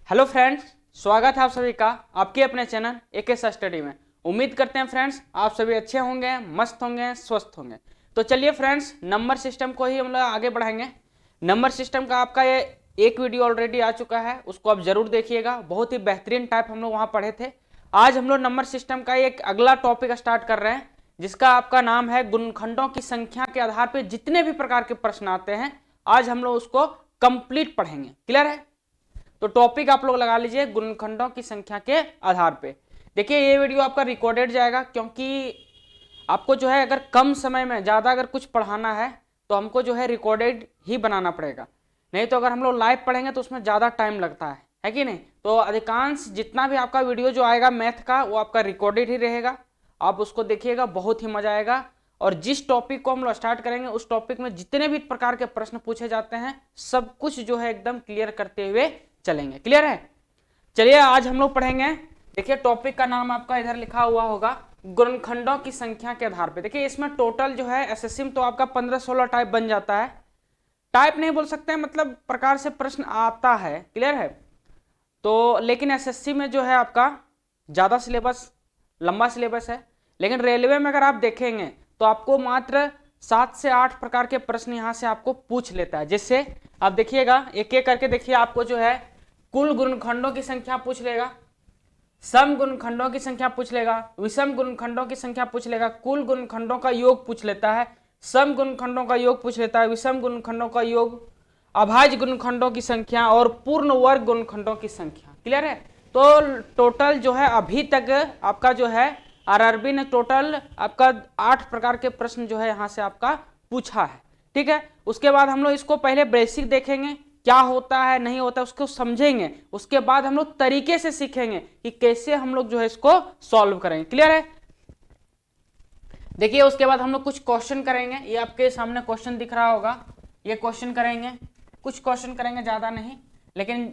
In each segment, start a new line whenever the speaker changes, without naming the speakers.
Hello friends, स्वागत है आप सभी का आपके अपने चैनल एके स्टडी में। उम्मीद करते हैं फ्रेंड्स आप सभी अच्छे होंगे, मस्त होंगे, स्वस्थ होंगे। तो चलिए फ्रेंड्स, नंबर सिस्टम को ही हम लोग आगे बढ़ाएंगे। नंबर सिस्टम का आपका ये एक वीडियो ऑलरेडी आ चुका है, उसको आप जरूर देखिएगा। बहुत ही बेहतरीन टाइप हम लोग वहाँ पढ़े थे। आज हम लोग नंबर सिस्टम का एक अगला टॉपिक स्टार्ट कर रहे हैं, जिसका आपका नाम है गुणनखंडों की संख्या के आधार पर जितने भी प्रकार के प्रश्न आते हैं, आज हम लोग उसको कंप्लीट पढ़ेंगे। क्लियर है? तो टॉपिक आप लोग लगा लीजिए गुणनखंडों की संख्या के आधार पे। देखिए ये वीडियो आपका रिकॉर्डेड जाएगा, क्योंकि आपको जो है अगर कम समय में ज़्यादा अगर कुछ पढ़ाना है तो हमको जो है रिकॉर्डेड ही बनाना पड़ेगा। नहीं तो अगर हम लोग लाइव पढ़ेंगे तो उसमें ज़्यादा टाइम लगता है कि नहीं। तो अधिकांश जितना भी आपका वीडियो जो आएगा मैथ का, वो आपका रिकॉर्डेड ही रहेगा। आप उसको देखिएगा, बहुत ही मजा आएगा। और जिस टॉपिक को हम लोग स्टार्ट करेंगे उस टॉपिक में जितने भी प्रकार के प्रश्न पूछे जाते हैं सब कुछ जो है एकदम क्लियर करते हुए चलेंगे। क्लियर है? चलिए आज हम लोग पढ़ेंगे। देखिए टॉपिक का नाम आपका इधर लिखा हुआ होगा गुणनखंडों की संख्या के आधार पे। देखिए इसमें टोटल जो है एसएससी में तो आपका 15-16 टाइप बन जाता है। टाइप नहीं बोल सकते हैं, मतलब प्रकार से प्रश्न आता है। क्लियर है? तो लेकिन एसएससी में जो है आपका ज़्यादा सिलेबस, लंबा सिलेबस है। लेकिन रेलवे में अगर आप देखेंगे तो आपको मात्र 7 से 8 प्रकार के प्रश्न यहाँ से आपको पूछ लेता है। जिससे आप देखिएगा एक एक करके देखिए, आपको जो है कुल गुणनखंडों की संख्या पूछ लेगा, सम गुणनखंडों की संख्या पूछ लेगा, विषम गुणनखंडों की संख्या पूछ लेगा, कुल गुणनखंडों का योग पूछ लेता है, सम गुणनखंडों का योग पूछ लेता है, विषम गुणनखंडों का योग, अभाज्य गुणनखंडों की संख्या और पूर्ण वर्ग गुणनखंडों की संख्या। क्लियर है? तो टोटल जो है अभी तक आपका जो है आरआरबी ने टोटल आपका 8 प्रकार के प्रश्न जो है यहाँ से आपका पूछा है। ठीक है? उसके बाद हम लोग इसको पहले बेसिक देखेंगे, क्या होता है नहीं होता उसको समझेंगे। उसके बाद हम लोग तरीके से सीखेंगे कि कैसे हम लोग जो है इसको सॉल्व करेंगे। क्लियर है? देखिए उसके बाद हम लोग कुछ क्वेश्चन करेंगे। ये आपके सामने क्वेश्चन दिख रहा होगा, ये क्वेश्चन करेंगे, कुछ क्वेश्चन करेंगे, ज्यादा नहीं, लेकिन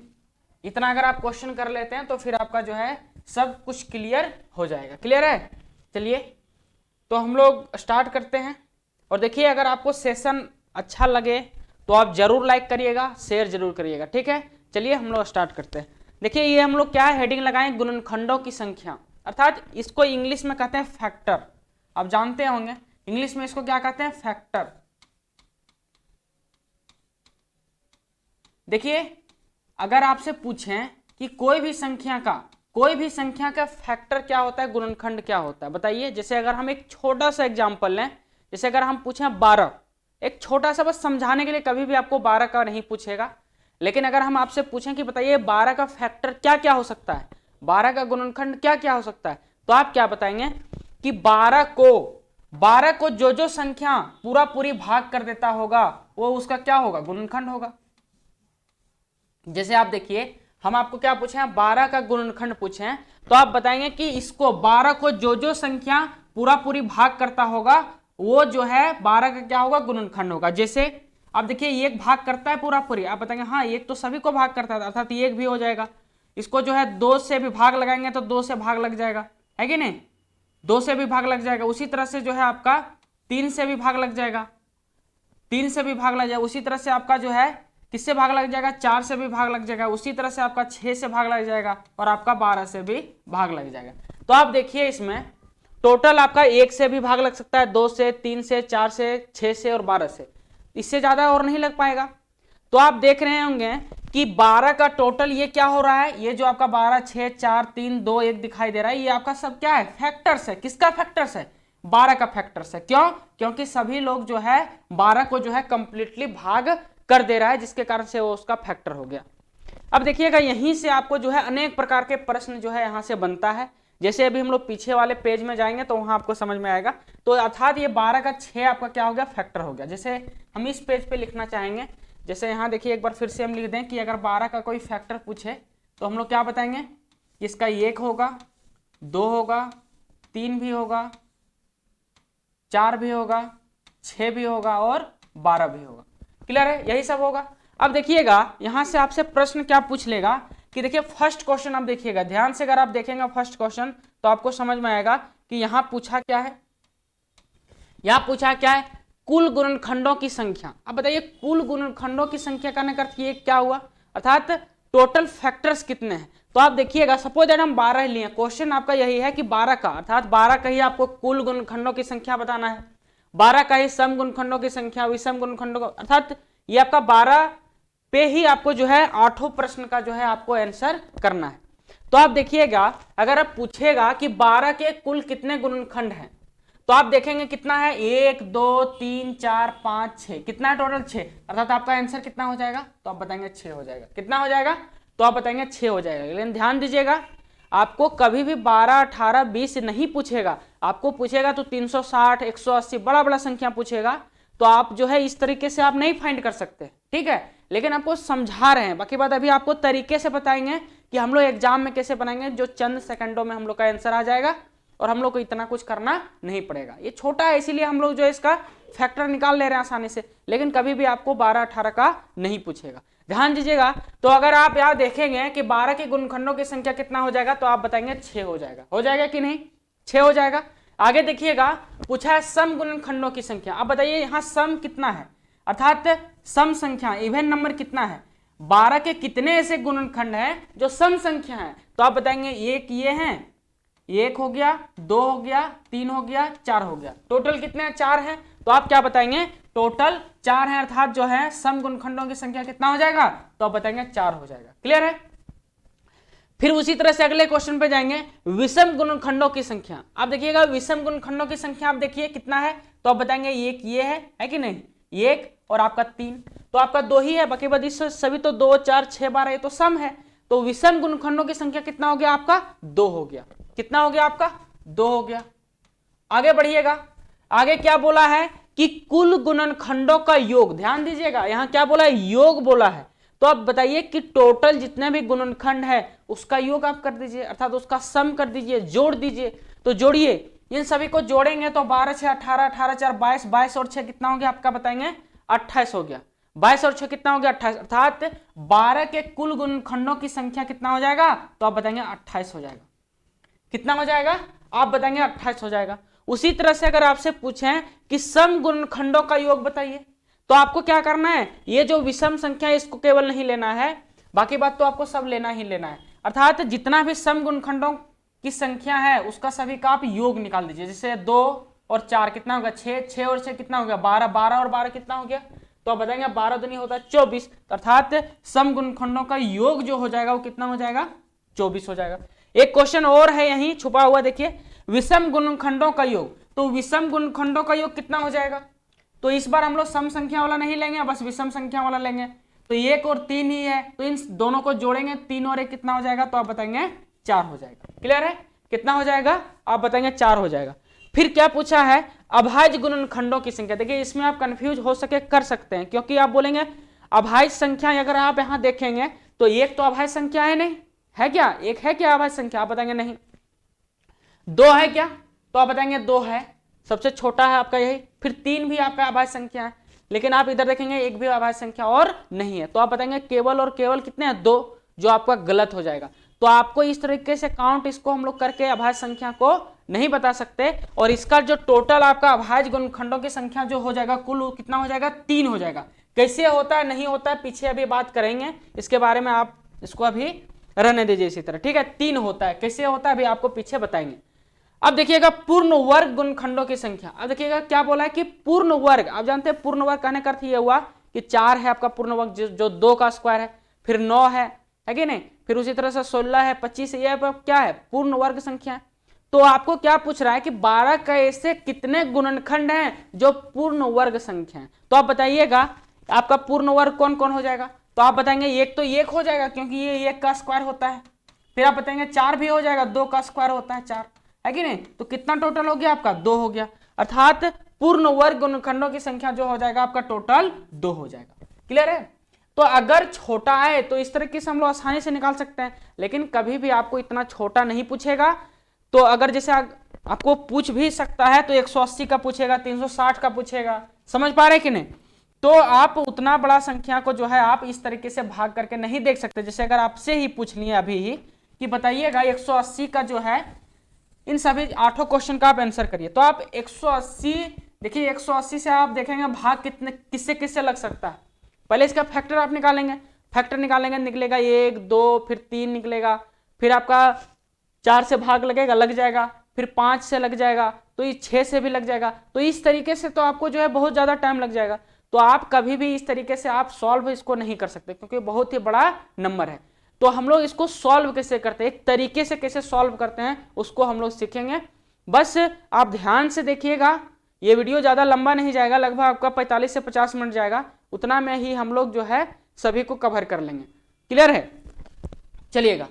इतना अगर आप क्वेश्चन कर लेते हैं तो फिर आपका जो है सब कुछ क्लियर हो जाएगा। क्लियर है? चलिए तो हम लोग स्टार्ट करते हैं। और देखिए अगर आपको सेशन अच्छा लगे तो आप जरूर लाइक करिएगा, शेयर जरूर करिएगा। ठीक है? चलिए हम लोग स्टार्ट करते हैं। देखिए ये हम लोग क्या हेडिंग लगाएं, गुणनखंडों की संख्या, अर्थात इसको इंग्लिश में कहते हैं फैक्टर। आप जानते होंगे इंग्लिश में इसको क्या कहते हैं, फैक्टर। देखिए अगर आपसे पूछें कि कोई भी संख्या का फैक्टर क्या होता है, गुणनखंड क्या होता है, बताइए। जैसे अगर हम एक छोटा सा एग्जांपल लें, जैसे अगर हम पूछें 12, एक छोटा सा बस समझाने के लिए, कभी भी आपको 12 का नहीं पूछेगा। लेकिन अगर हम आपसे पूछें कि बताइए 12 का फैक्टर क्या क्या हो सकता है, 12 का गुणनखंड क्या क्या हो सकता है, तो आप क्या बताएंगे कि 12 को जो जो संख्या पूरा पूरी भाग कर देता होगा वो उसका क्या होगा, गुणनखंड होगा। जैसे आप देखिए हम आपको क्या पूछे हैं, 12 का गुणनखंड पूछे हैं, तो आप बताएंगे कि इसको 12 को जो जो संख्या पूरा पूरी भाग करता होगा वो जो है 12 का क्या होगा, गुणनखंड होगा। जैसे आप देखिए एक भाग करता है पूरा पूरी, आप बताएंगे हाँ एक तो सभी को भाग करता है, अर्थात एक भी हो जाएगा। इसको जो है 2 से भी भाग लगाएंगे तो 2 से भाग लग जाएगा, है कि नहीं, 2 से भी भाग लग जाएगा। उसी तरह से जो है आपका 3 से भी भाग लग जाएगा, 3 से भी भाग लग जाएगा। उसी तरह से आपका जो है किससे भाग लग जाएगा, 4 से भी भाग लग जाएगा। उसी तरह से आपका 6 से भाग लग जाएगा और आपका 12 से भी भाग लग जाएगा। तो आप देखिए इसमें टोटल आपका 1 से भी भाग लग सकता है, 2 से, 3 से, 4 से, 6 से और 12 से, इससे ज्यादा और नहीं लग पाएगा। तो आप देख रहे होंगे कि 12 का टोटल ये क्या हो रहा है, ये जो आपका 12, 6, 4, 3, 2, 1 दिखाई दे रहा है, ये आपका सब क्या है, फैक्टर्स है। किसका फैक्टर्स है, 12 का फैक्टर्स है। क्यों? क्योंकि सभी लोग जो है 12 को जो है कंप्लीटली भाग कर दे रहा है, जिसके कारण से वो उसका फैक्टर हो गया। अब देखिएगा यहीं से आपको जो है अनेक प्रकार के प्रश्न जो है यहां से बनता है। जैसे अभी हम लोग पीछे वाले पेज में जाएंगे तो वहां आपको समझ में आएगा। तो अर्थात ये 12 का 6 आपका क्या हो गया, फैक्टर हो गया। जैसे हम इस पेज पे लिखना चाहेंगे, जैसे यहाँ देखिए एक बार फिर से हम लिख दें कि अगर 12 का कोई फैक्टर पूछे तो हम लोग क्या बताएंगे, इसका 1 होगा, 2 होगा, 3 भी होगा, 4 भी होगा, 6 भी होगा और 12 भी होगा। क्लियर है? यही सब होगा। अब देखिएगा यहां से आपसे प्रश्न क्या पूछ लेगा कि देखिए फर्स्ट क्वेश्चन आप देखिएगा ध्यान से, अगर आप देखेंगे फर्स्ट क्वेश्चन तो आपको समझ में आएगा कि यहां पूछा क्या है। यहां पूछा क्या है, कुल गुणनखंडों की संख्या। अब बताइए कुल गुणनखंडों की संख्या का अर्थ ये क्या हुआ, अर्थात टोटल फैक्टर्स कितने हैं। तो आप देखिएगा, सपोज दैट हम 12 लिए, क्वेश्चन आपका यही है कि 12 का अर्थात 12 का ही आपको कुल गुणनखंडों की संख्या बताना है, 12 का ही सम गुणनखंडों की संख्या, विषम गुणनखंडों का, अर्थात ये आपका 12 पे ही आपको जो है 8 प्रश्न का जो है आपको आंसर करना है। तो आप देखिएगा, अगर आप पूछेगा कि 12 के कुल कितने गुणनखंड हैं, तो आप देखेंगे कितना है, 1 2 3 4 5 6, कितना है टोटल 6, अर्थात आपका आंसर कितना हो जाएगा, तो आप बताएंगे 6 हो जाएगा। कितना हो जाएगा, तो आप बताएंगे 6 हो जाएगा। लेकिन ध्यान दीजिएगा, आपको कभी भी 12 18 20 नहीं पूछेगा, आपको पूछेगा तो 360 180 बड़ा बड़ा संख्या पूछेगा, तो आप जो है इस तरीके से आप नहीं फाइंड कर सकते, ठीक है। लेकिन आपको समझा रहे हैं, बाकी बात अभी आपको तरीके से बताएंगे कि हम लोग एग्जाम में कैसे बनाएंगे, जो चंद सेकंडों में हम लोग का आंसर आ जाएगा और हम लोग को इतना कुछ करना नहीं पड़ेगा। ये छोटा है इसीलिए हम लोग जो है इसका फैक्टर निकाल ले रहे हैं आसानी से, लेकिन कभी भी आपको 12 18 का नहीं पूछेगा। ध्यान दीजिएगा, तो अगर आप यहाँ देखेंगे कि 12 के गुणनखंडों की संख्या कितना हो जाएगा, तो आप बताएंगे 6 हो जाएगा। हो जाएगा कि नहीं, 6 हो जाएगा। आगे देखिएगा, पूछा है सम गुणनखंडों की संख्या। आप बताइए यहाँ सम कितना है, अर्थात सम संख्या इवन नंबर कितना है, 12 के कितने ऐसे गुणनखंड हैं जो सम संख्या है, तो आप बताएंगे एक ये हैं, 1 हो गया, 2 हो गया, 3 हो गया, 4 हो गया, टोटल कितने हैं, 4 हैं। तो आप क्या बताएंगे, टोटल 4 है, अर्थात जो है सम गुणनखंडों की संख्या कितना हो जाएगा, तो आप बताएंगे 4 हो जाएगा। क्लियर है। फिर उसी तरह से अगले क्वेश्चन पे जाएंगे, विषम गुणनखंडों की संख्या। आप देखिएगा, विषम गुणनखंडों की संख्या आप देखिए कितना है, तो आप बताएंगे एक ये है कि नहीं, 1 और आपका 3, तो आपका 2 ही है, बाकी बात सभी तो 2 4 6 12 ये तो सम है। तो विषम गुणनखंडों की संख्या कितना हो गया आपका, 2 हो गया। कितना हो गया आपका, 2 हो गया। आगे बढ़िएगा, आगे क्या बोला है कि कुल गुणनखंडों का योग। ध्यान दीजिएगा, यहां क्या बोला है, योग बोला है। तो आप बताइए कि टोटल जितने भी गुणनखंड है उसका योग आप कर दीजिए, अर्थात उसका सम कर दीजिए, जोड़ दीजिए। तो जोड़िए, इन सभी को जोड़ेंगे तो 12 6 18, 18 4 22, 22 और 6 कितना हो गया आपका, बताएंगे 28 हो गया। 22 और 6 कितना हो गया, 28, अर्थात 12 के कुल गुणनखंडों की संख्या कितना हो जाएगा, तो आप बताएंगे 28 हो जाएगा। कितना हो जाएगा, आप बताएंगे 28 हो जाएगा। उसी तरह से अगर आपसे पूछें कि सम गुणनखंडों का योग बताइए, तो आपको क्या करना है, ये जो विषम संख्या है इसको केवल नहीं लेना है, बाकी बात तो आपको सब लेना ही लेना है। अर्थात जितना भी सम गुणनखंडों की संख्या है उसका सभी का आप योग निकाल दीजिए। जैसे 2 और 4 कितना होगा, 6, 6 और 6 कितना हो गया, 12, 12 और 12 कितना हो गया, तो आप बताएंगे 12 दूनी होता है 24, अर्थात सम गुणनखंडों का योग जो हो जाएगा वो कितना हो जाएगा, 24 हो जाएगा। एक क्वेश्चन और है यहीं छुपा हुआ, देखिए विषम गुणनखंडों का योग। तो विषम गुणनखंडों का योग कितना हो जाएगा, तो इस बार हम लोग सम संख्या वाला नहीं लेंगे, बस विषम संख्या वाला लेंगे। तो 1 और 3 ही है, तो इन दोनों को जोड़ेंगे, 3 और 1 कितना हो जाएगा, तो आप बताएंगे 4 हो जाएगा। क्लियर है, कितना हो जाएगा, आप बताएंगे 4 हो जाएगा। फिर क्या पूछा है, अभाज्य गुणनखंडों की संख्या। देखिए इसमें आप कंफ्यूज हो सके कर सकते हैं, क्योंकि आप बोलेंगे अभाज्य संख्या, अगर आप यहां देखेंगे तो एक तो अभाज्य संख्या है नहीं है, क्या एक है क्या अभाज्य संख्या, आप बताएंगे नहीं। 2 है क्या, तो आप बताएंगे 2 है, सबसे छोटा है आपका यही। फिर 3 भी आपका अभाज्य संख्या है, लेकिन आप इधर देखेंगे एक भी अभाज्य संख्या और नहीं है, तो आप बताएंगे केवल और केवल कितने हैं, 2, जो आपका गलत हो जाएगा। तो आपको इस तरीके से काउंट इसको हम लोग करके अभाज्य संख्या को नहीं बता सकते, और इसका जो टोटल आपका अभाज्य गुणनखंडों की संख्या जो हो जाएगा कुल कितना हो जाएगा, 3 हो जाएगा। कैसे होता है नहीं होता है पीछे अभी बात करेंगे, इसके बारे में आप इसको अभी रहने दीजिए इसी तरह, ठीक है। 3 होता है, कैसे होता है अभी आपको पीछे बताएंगे। अब देखिएगा पूर्ण वर्ग गुणनखंडों की संख्या। अब देखिएगा क्या बोला है कि पूर्ण वर्ग, आप जानते हैं पूर्ण वर्ग कहने का अर्थ ये हुआ कि 4 है आपका पूर्ण वर्ग, जो 2 का स्क्वायर है, फिर 9 है कि नहीं, फिर उसी तरह से 16 है, 25 है, ये क्या है, पूर्ण वर्ग संख्या। तो आपको क्या पूछ रहा है कि 12 का ऐसे कितने गुणनखंड हैं जो पूर्ण वर्ग संख्या है। तो आप बताइएगा आपका पूर्ण वर्ग कौन कौन हो जाएगा, तो आप बताएंगे एक तो 1 हो जाएगा क्योंकि ये 1 का स्क्वायर होता है, फिर आप बताएंगे 4 भी हो जाएगा, 2 का स्क्वायर होता है 4, है कि नहीं। तो कितना टोटल हो गया आपका, 2 हो गया, अर्थात पूर्ण वर्ग गुणनखंडों की संख्या जो हो जाएगा आपका टोटल 2 हो जाएगा। क्लियर है। तो अगर छोटा है तो इस तरीके से हम लोग आसानी से निकाल सकते हैं, लेकिन कभी भी आपको इतना छोटा नहीं पूछेगा। तो अगर जैसे आपको पूछ भी सकता है तो 180 का पूछेगा, 360 का पूछेगा, समझ पा रहे कि नहीं। तो आप उतना बड़ा संख्या को जो है आप इस तरीके से भाग करके नहीं देख सकते। जैसे अगर आपसे ही पूछ लिए अभी ही कि बताइएगा 180 का जो है इन सभी 8 क्वेश्चन का आप आंसर करिए, तो आप 180 देखिए 180 से आप देखेंगे भाग कितने किससे किससे लग सकता है। पहले इसका फैक्टर आप निकालेंगे, फैक्टर निकालेंगे, निकलेगा 1 2, फिर 3 निकलेगा, फिर आपका 4 से भाग लगेगा, लग जाएगा, फिर 5 से लग जाएगा, तो ये 6 से भी लग जाएगा। तो इस तरीके से तो आपको जो है बहुत ज्यादा टाइम लग जाएगा। तो आप कभी भी इस तरीके से आप सॉल्व इसको नहीं कर सकते, क्योंकि बहुत ही बड़ा नंबर है। तो हम लोग इसको सॉल्व कैसे करते हैं, एक तरीके से कैसे सॉल्व करते हैं उसको हम लोग सीखेंगे। बस आप ध्यान से देखिएगा, ये वीडियो ज्यादा लंबा नहीं जाएगा, लगभग आपका 45 से 50 मिनट जाएगा, उतना में ही हम लोग जो है सभी को कवर कर लेंगे। क्लियर है? चलिएगा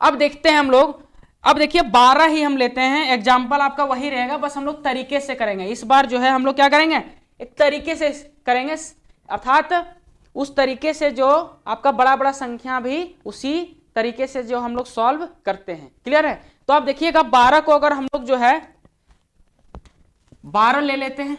अब देखते हैं हम लोग। अब देखिए 12 ही हम लेते हैं, एग्जाम्पल आपका वही रहेगा, बस हम लोग तरीके से करेंगे। इस बार जो है हम लोग क्या करेंगे, एक तरीके से करेंगे, अर्थात उस तरीके से जो आपका बड़ा बड़ा संख्या भी उसी तरीके से जो हम लोग सॉल्व करते हैं। क्लियर है? तो आप देखिएगा 12 को अगर हम लोग जो है 12 ले लेते हैं।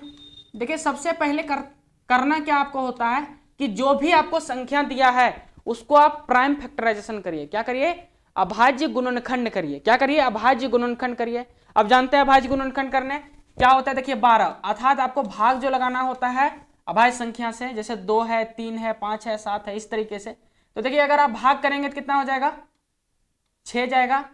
देखिए सबसे पहले करना क्या आपको होता है कि जो भी आपको संख्या दिया है उसको आप प्राइम फैक्टराइजेशन करिए। क्या करिए? अभाज्य गुणनखंड करिए। क्या करिए? अभाज्य गुणनखंड करिए। अब जानते हैं अभाज्य गुणनखंड करने क्या होता है। देखिए 12 अर्थात आपको भाग जो लगाना होता है अभाज्य संख्या से, जैसे 2 है, 3 है, 5 है, 7 है, इस तरीके से। तो देखिए अगर आप भाग करेंगे तो कितना हो जाएगा, 6 जाएगा,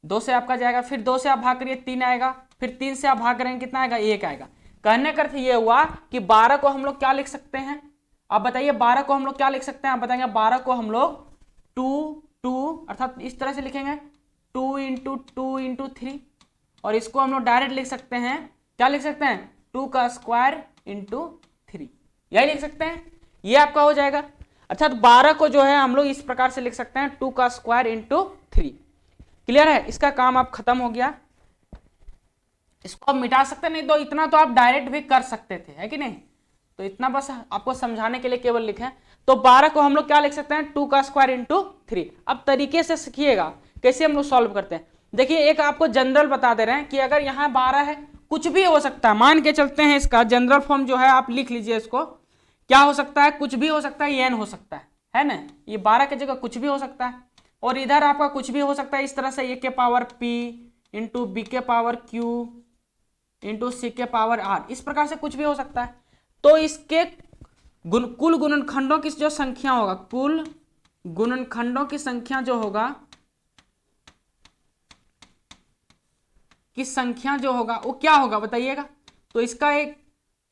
2 से आपका जाएगा, फिर 2 से आप भाग करिए 3 आएगा, फिर 3 से आप भाग करेंगे कितना आएगा, 1 आएगा। कहने का अर्थ ये हुआ कि 12 को हम लोग क्या लिख सकते हैं, आप बताइए 12 को हम लोग क्या लिख सकते हैं। आप बताएंगे 12 को हम लोग 2 अर्थात इस तरह से लिखेंगे 2 इंटू 2 इंटू 3, और इसको हम लोग डायरेक्ट लिख सकते हैं, क्या लिख सकते हैं, 2 का स्क्वायर इंटू 3, यही लिख सकते हैं। ये आपका हो जाएगा। अर्थात 12 को जो है हम लोग इस प्रकार से लिख सकते हैं 2 का स्क्वायर इंटू 3। क्लियर है? इसका काम आप खत्म हो गया। इसको आप मिटा सकते नहीं, तो इतना तो आप डायरेक्ट भी कर सकते थे, है कि नहीं। तो इतना बस आपको समझाने के लिए केवल लिखे। तो 12 को हम लोग क्या लिख सकते हैं, 2 का स्क्वायर इंटू 3। अब तरीके से सीखिएगा कैसे हम लोग सॉल्व करते हैं। देखिए एक आपको जनरल बता दे रहे हैं कि अगर यहाँ 12 है, कुछ भी हो सकता है, मान के चलते हैं इसका जनरल फॉर्म जो है आप लिख लीजिए। इसको क्या हो सकता है, कुछ भी हो सकता है, एन हो सकता है ना। ये 12 की जगह कुछ भी हो सकता है, और इधर आपका कुछ भी हो सकता है इस तरह से, ए के पावर पी इंटू बी के पावर क्यू इंटू सी के पावर आर, इस प्रकार से कुछ भी हो सकता है। तो इसके कुल गुणनखंडों की जो संख्या होगा, कुल गुणनखंडों की संख्या जो होगा, वो क्या होगा बताइएगा। तो इसका एक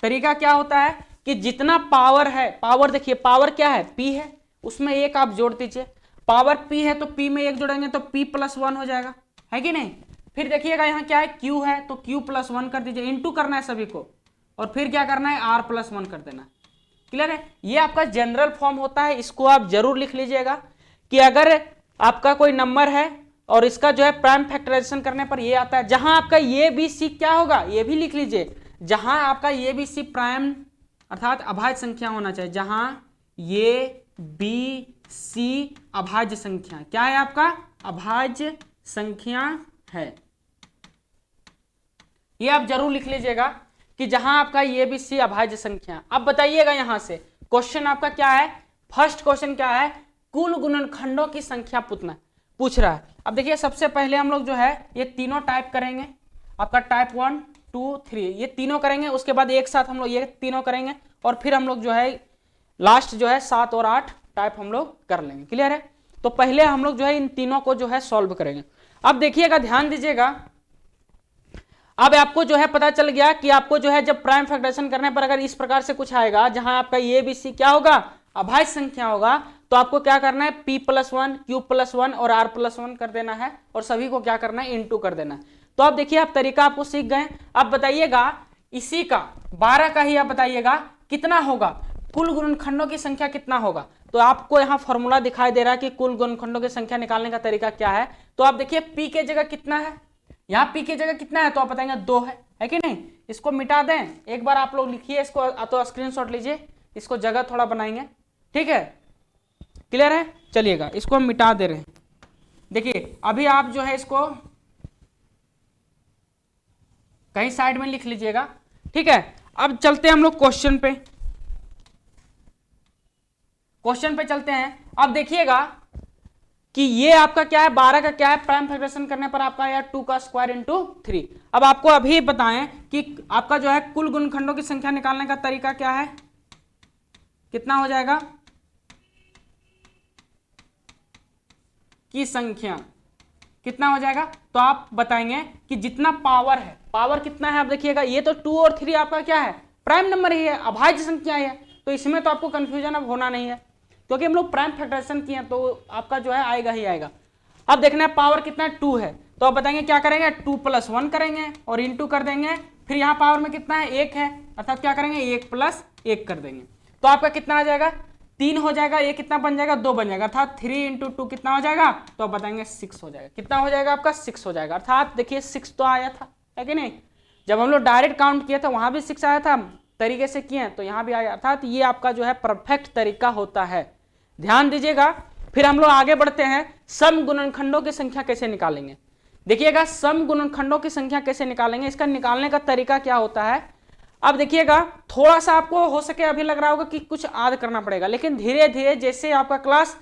तरीका क्या होता है कि जितना पावर है, पावर देखिए पावर क्या है, पी है, उसमें एक आप जोड़ दीजिए। पावर पी है तो पी में एक जोड़ेंगे तो पी प्लस 1 हो जाएगा, है कि नहीं। फिर देखिएगा यहाँ क्या है, क्यू है तो क्यू प्लस 1 कर दीजिए, इंटू करना है सभी को, और फिर क्या करना है, आर प्लस 1 कर देना। क्लियर है? ये आपका जनरल फॉर्म होता है, इसको आप जरूर लिख लीजिएगा कि अगर आपका कोई नंबर है और इसका जो है प्राइम फैक्टराइजेशन करने पर ये आता है। जहां आपका ये बी सी क्या होगा, ये भी लिख लीजिए, जहां आपका ये बी सी प्राइम अर्थात अभाज्य संख्या होना चाहिए। जहां ये बी सी अभाज्य संख्या, क्या है आपका, अभाज्य संख्या है, ये आप जरूर लिख लीजिएगा कि जहां आपका ये भी सी अभाज्य संख्या। अब बताइएगा यहां से क्वेश्चन आपका क्या है, फर्स्ट क्वेश्चन क्या है, कुल गुणनखंडों की संख्या पूछ रहा है। अब देखिए सबसे पहले हम लोग जो है ये तीनों टाइप करेंगे, आपका टाइप 1 2 3 ये तीनों करेंगे, उसके बाद एक साथ हम लोग ये तीनों करेंगे, और फिर हम लोग जो है लास्ट जो है 7 और 8 टाइप हम लोग कर लेंगे। क्लियर है? तो पहले हम लोग जो है इन तीनों को जो है सॉल्व करेंगे। अब देखिएगा, ध्यान दीजिएगा, अब आपको जो है पता चल गया कि आपको जो है जब प्राइम फैक्टराइजेशन करने पर अगर इस प्रकार से कुछ आएगा, जहां आपका ये बी सी क्या होगा, अभाज्य संख्या होगा, तो आपको क्या करना है, p प्लस 1 q प्लस 1 और r प्लस 1 कर देना है, और सभी को क्या करना है, इंटू कर देना है। तो आप देखिए आप तरीका आपको सीख गए। अब बताइएगा इसी का 12 का ही आप बताइएगा कितना होगा, कुल गुणनखंडों की संख्या कितना होगा। तो आपको यहाँ फॉर्मूला दिखाई दे रहा है कि कुल गुणनखंडों की संख्या निकालने का तरीका क्या है। तो आप देखिए p के जगह कितना है, यहाँ p की जगह कितना है, तो आप बताएंगे 2 है कि नहीं। इसको मिटा दें, एक बार आप लोग लिखिए इसको, तो स्क्रीनशॉट लीजिए, इसको जगह थोड़ा बनाएंगे, ठीक है। क्लियर है? चलिएगा इसको हम मिटा दे रहे हैं। देखिए अभी आप जो है इसको कहीं साइड में लिख लीजिएगा, ठीक है। अब चलते हैं हम लोग क्वेश्चन पे चलते हैं। अब देखिएगा कि ये आपका क्या है, 12 का क्या है, प्राइम फैक्टराइजेशन करने पर आपका यार 2 का स्क्वायर इंटू 3। अब आपको अभी बताएं कि आपका जो है कुल गुणनखंडों की संख्या निकालने का तरीका क्या है, कितना हो जाएगा, की संख्या कितना हो जाएगा? तो आप बताएंगे कि जितना पावर है, पावर कितना है आप देखिएगा, ये तो 2 और 3 आपका क्या है? प्राइम नंबर ही है, अभाज्य संख्या है, तो इसमें तो आपको कंफ्यूजन अब होना नहीं है क्योंकि हम लोग प्राइम फैक्टराइजेशन किए हैं, तो आपका जो है आएगा ही आएगा। अब देखना है पावर कितना है, 2 है, तो आप बताएंगे क्या करेंगे, 2 + 1 करेंगे और इंटू कर देंगे, फिर यहाँ पावर में कितना है, 1 है, अर्थात क्या करेंगे 1 + 1 कर देंगे, तो आपका कितना आ जाएगा, 3 हो जाएगा, ये कितना बन जाएगा, 2 बन जाएगा, अर्थात 3 × 2 कितना हो जाएगा, तो आप बताएंगे 6 हो जाएगा। कितना हो जाएगा आपका, 6 हो जाएगा, अर्थात देखिए 6 तो आया था, है कि नहीं? जब हम लोग डायरेक्ट काउंट किए थे वहां भी 6 आया था, तरीके से किए तो यहाँ भी आया, अर्थात ये आपका जो है परफेक्ट तरीका होता है, ध्यान दीजिएगा। फिर हम लोग आगे बढ़ते हैं, सम गुणनखंडों की संख्या कैसे निकालेंगे। देखिएगा सम गुणनखंडों की संख्या कैसे निकालेंगे, इसका निकालने का तरीका क्या होता है। अब देखिएगा थोड़ा सा आपको हो सके अभी लग रहा होगा कि कुछ याद करना पड़ेगा, लेकिन धीरे धीरे जैसे आपका क्लास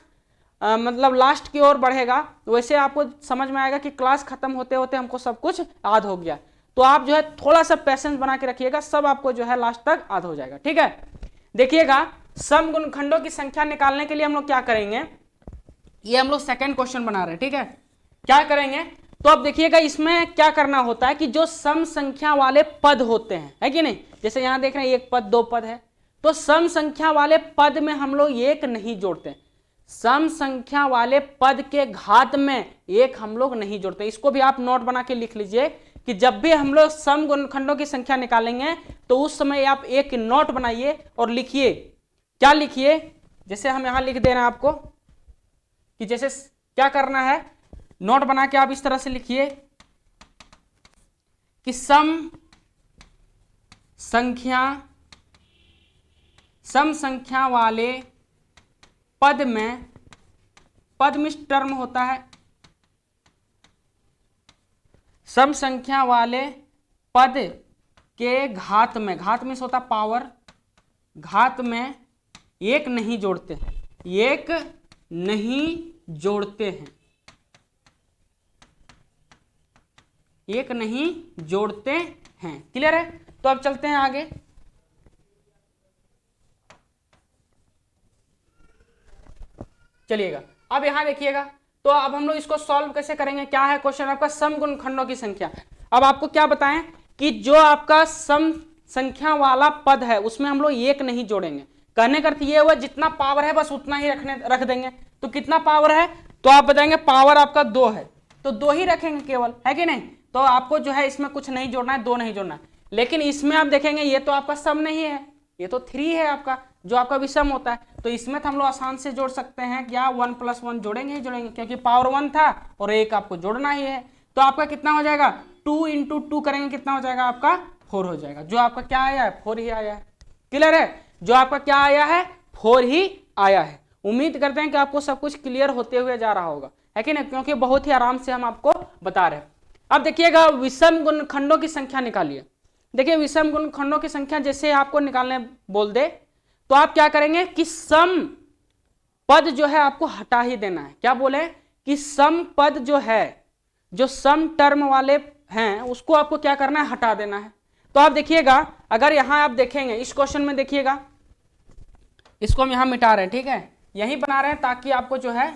मतलब लास्ट की ओर बढ़ेगा वैसे आपको समझ में आएगा कि क्लास खत्म होते होते हमको सब कुछ याद हो गया। तो आप जो है थोड़ा सा पेशेंस बना के रखिएगा, सब आपको जो है लास्ट तक याद हो जाएगा, ठीक है। देखिएगा सम गुणनखंडों की संख्या निकालने के लिए हम लोग क्या करेंगे, ये हम लोग सेकंड क्वेश्चन बना रहे हैं, ठीक है। क्या करेंगे, तो अब देखिएगा इसमें क्या करना होता है कि जो सम संख्या वाले पद होते हैं, है कि नहीं, जैसे यहां देख रहे हैं 1 पद 2 पद है, तो सम संख्या वाले पद में हम लोग 1 नहीं जोड़ते, सम संख्या वाले पद के घात में 1 हम लोग नहीं जोड़ते। इसको भी आप नोट बना के लिख लीजिए कि जब भी हम लोग सम गुणनखंडों की संख्या निकालेंगे तो उस समय आप एक नोट बनाइए और लिखिए, क्या लिखिए, जैसे हम यहां लिख दे रहे हैं आपको कि जैसे क्या करना है, नोट बना के आप इस तरह से लिखिए कि सम संख्या वाले पद में टर्म होता है, सम संख्या वाले पद के घात में होता पावर, घात में 1 नहीं जोड़ते, 1 नहीं जोड़ते हैं, 1 नहीं जोड़ते हैं, क्लियर है। तो अब चलते हैं आगे, चलिएगा अब यहां देखिएगा, तो अब हम लोग इसको सॉल्व कैसे करेंगे, क्या है क्वेश्चन आपका, सम गुणनखंडों की संख्या। अब आपको क्या बताएं कि जो आपका सम संख्या वाला पद है उसमें हम लोग 1 नहीं जोड़ेंगे, कहने का अर्थ ये हुआ जितना पावर है बस उतना ही रख देंगे। तो कितना पावर है, तो आप बताएंगे पावर आपका 2 है, तो 2 ही रखेंगे केवल, है कि नहीं। तो आपको जो है इसमें कुछ नहीं जोड़ना है, 2 नहीं जोड़ना है, लेकिन इसमें आप देखेंगे ये तो आपका सम नहीं है, ये तो 3 है आपका, जो आपका विषम होता है, तो इसमें तो हम लोग आसान से जोड़ सकते हैं, क्या 1 + 1 जोड़ेंगे ही जोड़ेंगे, क्योंकि पावर 1 था और 1 आपको जोड़ना ही है। तो आपका कितना हो जाएगा, 2 × 2 करेंगे कितना हो जाएगा आपका 4 हो जाएगा, जो आपका क्या आया है 4 ही आया है, क्लियर है, जो आपका क्या आया है 4 ही आया है। उम्मीद करते हैं कि आपको सब कुछ क्लियर होते हुए जा रहा होगा, है कि नहीं, क्योंकि बहुत ही आराम से हम आपको बता रहे हैं। अब देखिएगा विषम गुणनखंडों की संख्या निकालिए। देखिए विषम गुणनखंडों की संख्या जैसे आपको निकालने बोल दे तो आप क्या करेंगे कि सम पद जो है आपको हटा ही देना है। क्या बोले कि सम पद जो है, जो सम टर्म वाले हैं उसको आपको क्या करना है, हटा देना है। तो आप देखिएगा अगर यहां आप देखेंगे इस क्वेश्चन में, देखिएगा इसको हम यहां मिटा रहे हैं, ठीक है, यही बना रहे हैं ताकि आपको जो है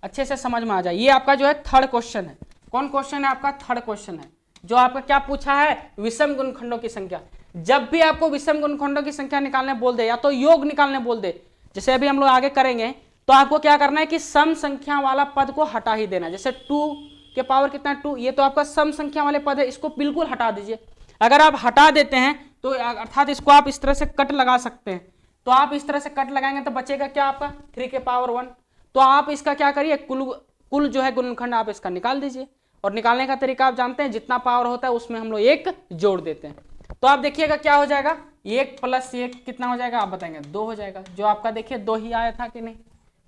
अच्छे से समझ में आ जाए। ये आपका जो है थर्ड क्वेश्चन है, कौन क्वेश्चन है आपका, थर्ड क्वेश्चन है, जो आपका क्या पूछा है, विषम गुणनखंडों की संख्या। जब भी आपको विषम गुणनखंडों की संख्या निकालने बोल दे या तो योग निकालने बोल दे, जैसे अभी हम लोग आगे करेंगे, तो आपको क्या करना है कि सम संख्या वाला पद को हटा ही देना। जैसे 2 के पावर कितना 2, ये तो आपका सम संख्या वाले पद है, इसको बिल्कुल हटा दीजिए। अगर आप हटा देते हैं तो अर्थात इसको आप इस तरह से कट लगा सकते हैं, तो आप इस तरह से कट लगाएंगे तो बचेगा क्या आपका 3 के पावर 1। तो आप इसका क्या करिए, कुल जो है गुणनखंड आप इसका निकाल दीजिए, और निकालने का तरीका आप जानते हैं, जितना पावर होता है उसमें हम लोग 1 जोड़ देते हैं। तो आप देखिएगा क्या हो जाएगा, 1 + 1 कितना हो जाएगा, आप बताएंगे 2 हो जाएगा, जो आपका देखिए 2 ही आया था कि नहीं,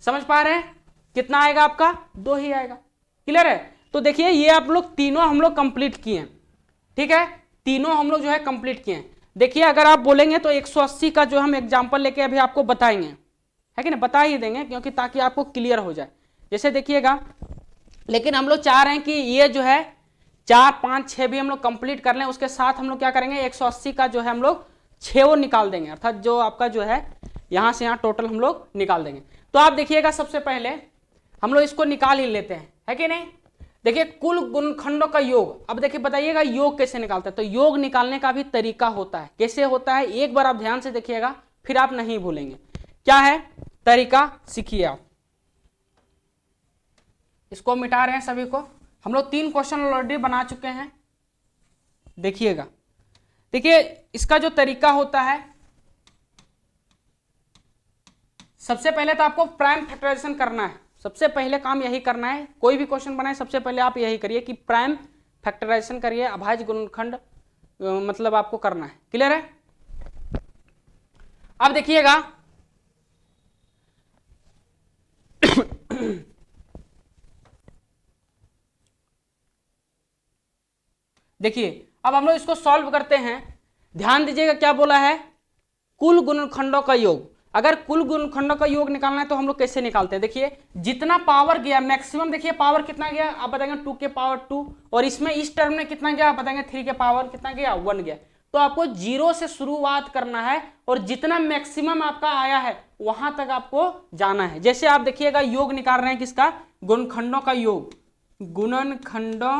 समझ पा रहे हैं, कितना आएगा आपका 2 ही आएगा, क्लियर है। तो देखिए ये आप लोग तीनों हम लोग कंप्लीट किए हैं, ठीक है, तीनों हम लोग जो है कंप्लीट किए हैं। देखिए अगर आप बोलेंगे तो 180 का जो हम एग्जाम्पल लेके अभी आपको बताएंगे, है कि नहीं, बता ही देंगे क्योंकि ताकि आपको क्लियर हो जाए। जैसे देखिएगा, लेकिन हम लोग चाह रहे हैं कि ये जो है 4, 5, 6 भी हम लोग कंप्लीट कर लें, उसके साथ हम लोग क्या करेंगे 180 का जो है हम लोग 6 वो निकाल देंगे, अर्थात जो आपका जो है यहां से यहां टोटल हम लोग निकाल देंगे। तो आप देखिएगा सबसे पहले हम लोग इसको निकाल ही लेते हैं, है कि नहीं। देखिए कुल गुणनखंडों का योग, अब देखिए बताइएगा योग कैसे निकालते हैं। तो योग निकालने का भी तरीका होता है, कैसे होता है एक बार आप ध्यान से देखिएगा, फिर आप नहीं भूलेंगे। क्या है तरीका, सीखिए आप। इसको मिटा रहे हैं सभी को। हम लोग 3 क्वेश्चन ऑलरेडी बना चुके हैं, देखिएगा। देखिए इसका जो तरीका होता है, सबसे पहले तो आपको प्राइम फैक्टराइजेशन करना है। सबसे पहले काम यही करना है, कोई भी क्वेश्चन बनाए सबसे पहले आप यही करिए कि प्राइम फैक्टराइजेशन करिए, अभाज्य गुणनखंड मतलब आपको करना है। क्लियर है। अब देखिएगा देखिए अब हम लोग इसको सॉल्व करते हैं। ध्यान दीजिएगा क्या बोला है, कुल गुणनखंडों का योग। अगर कुल गुणनखंडों का योग निकालना है तो हम लोग कैसे निकालते हैं, देखिए जितना पावर गया मैक्सिमम, देखिए पावर कितना गया आप बताएंगे 2 के पावर 2, और इसमें इस टर्म में कितना गया आप बताएंगे 3 के पावर कितना गया 1 गया। तो आपको 0 से शुरुआत करना है और जितना मैक्सिमम आपका आया है वहां तक आपको जाना है। जैसे आप देखिएगा योग निकाल रहे हैं किसका, गुणनखंडों का योग, गुणनखंडों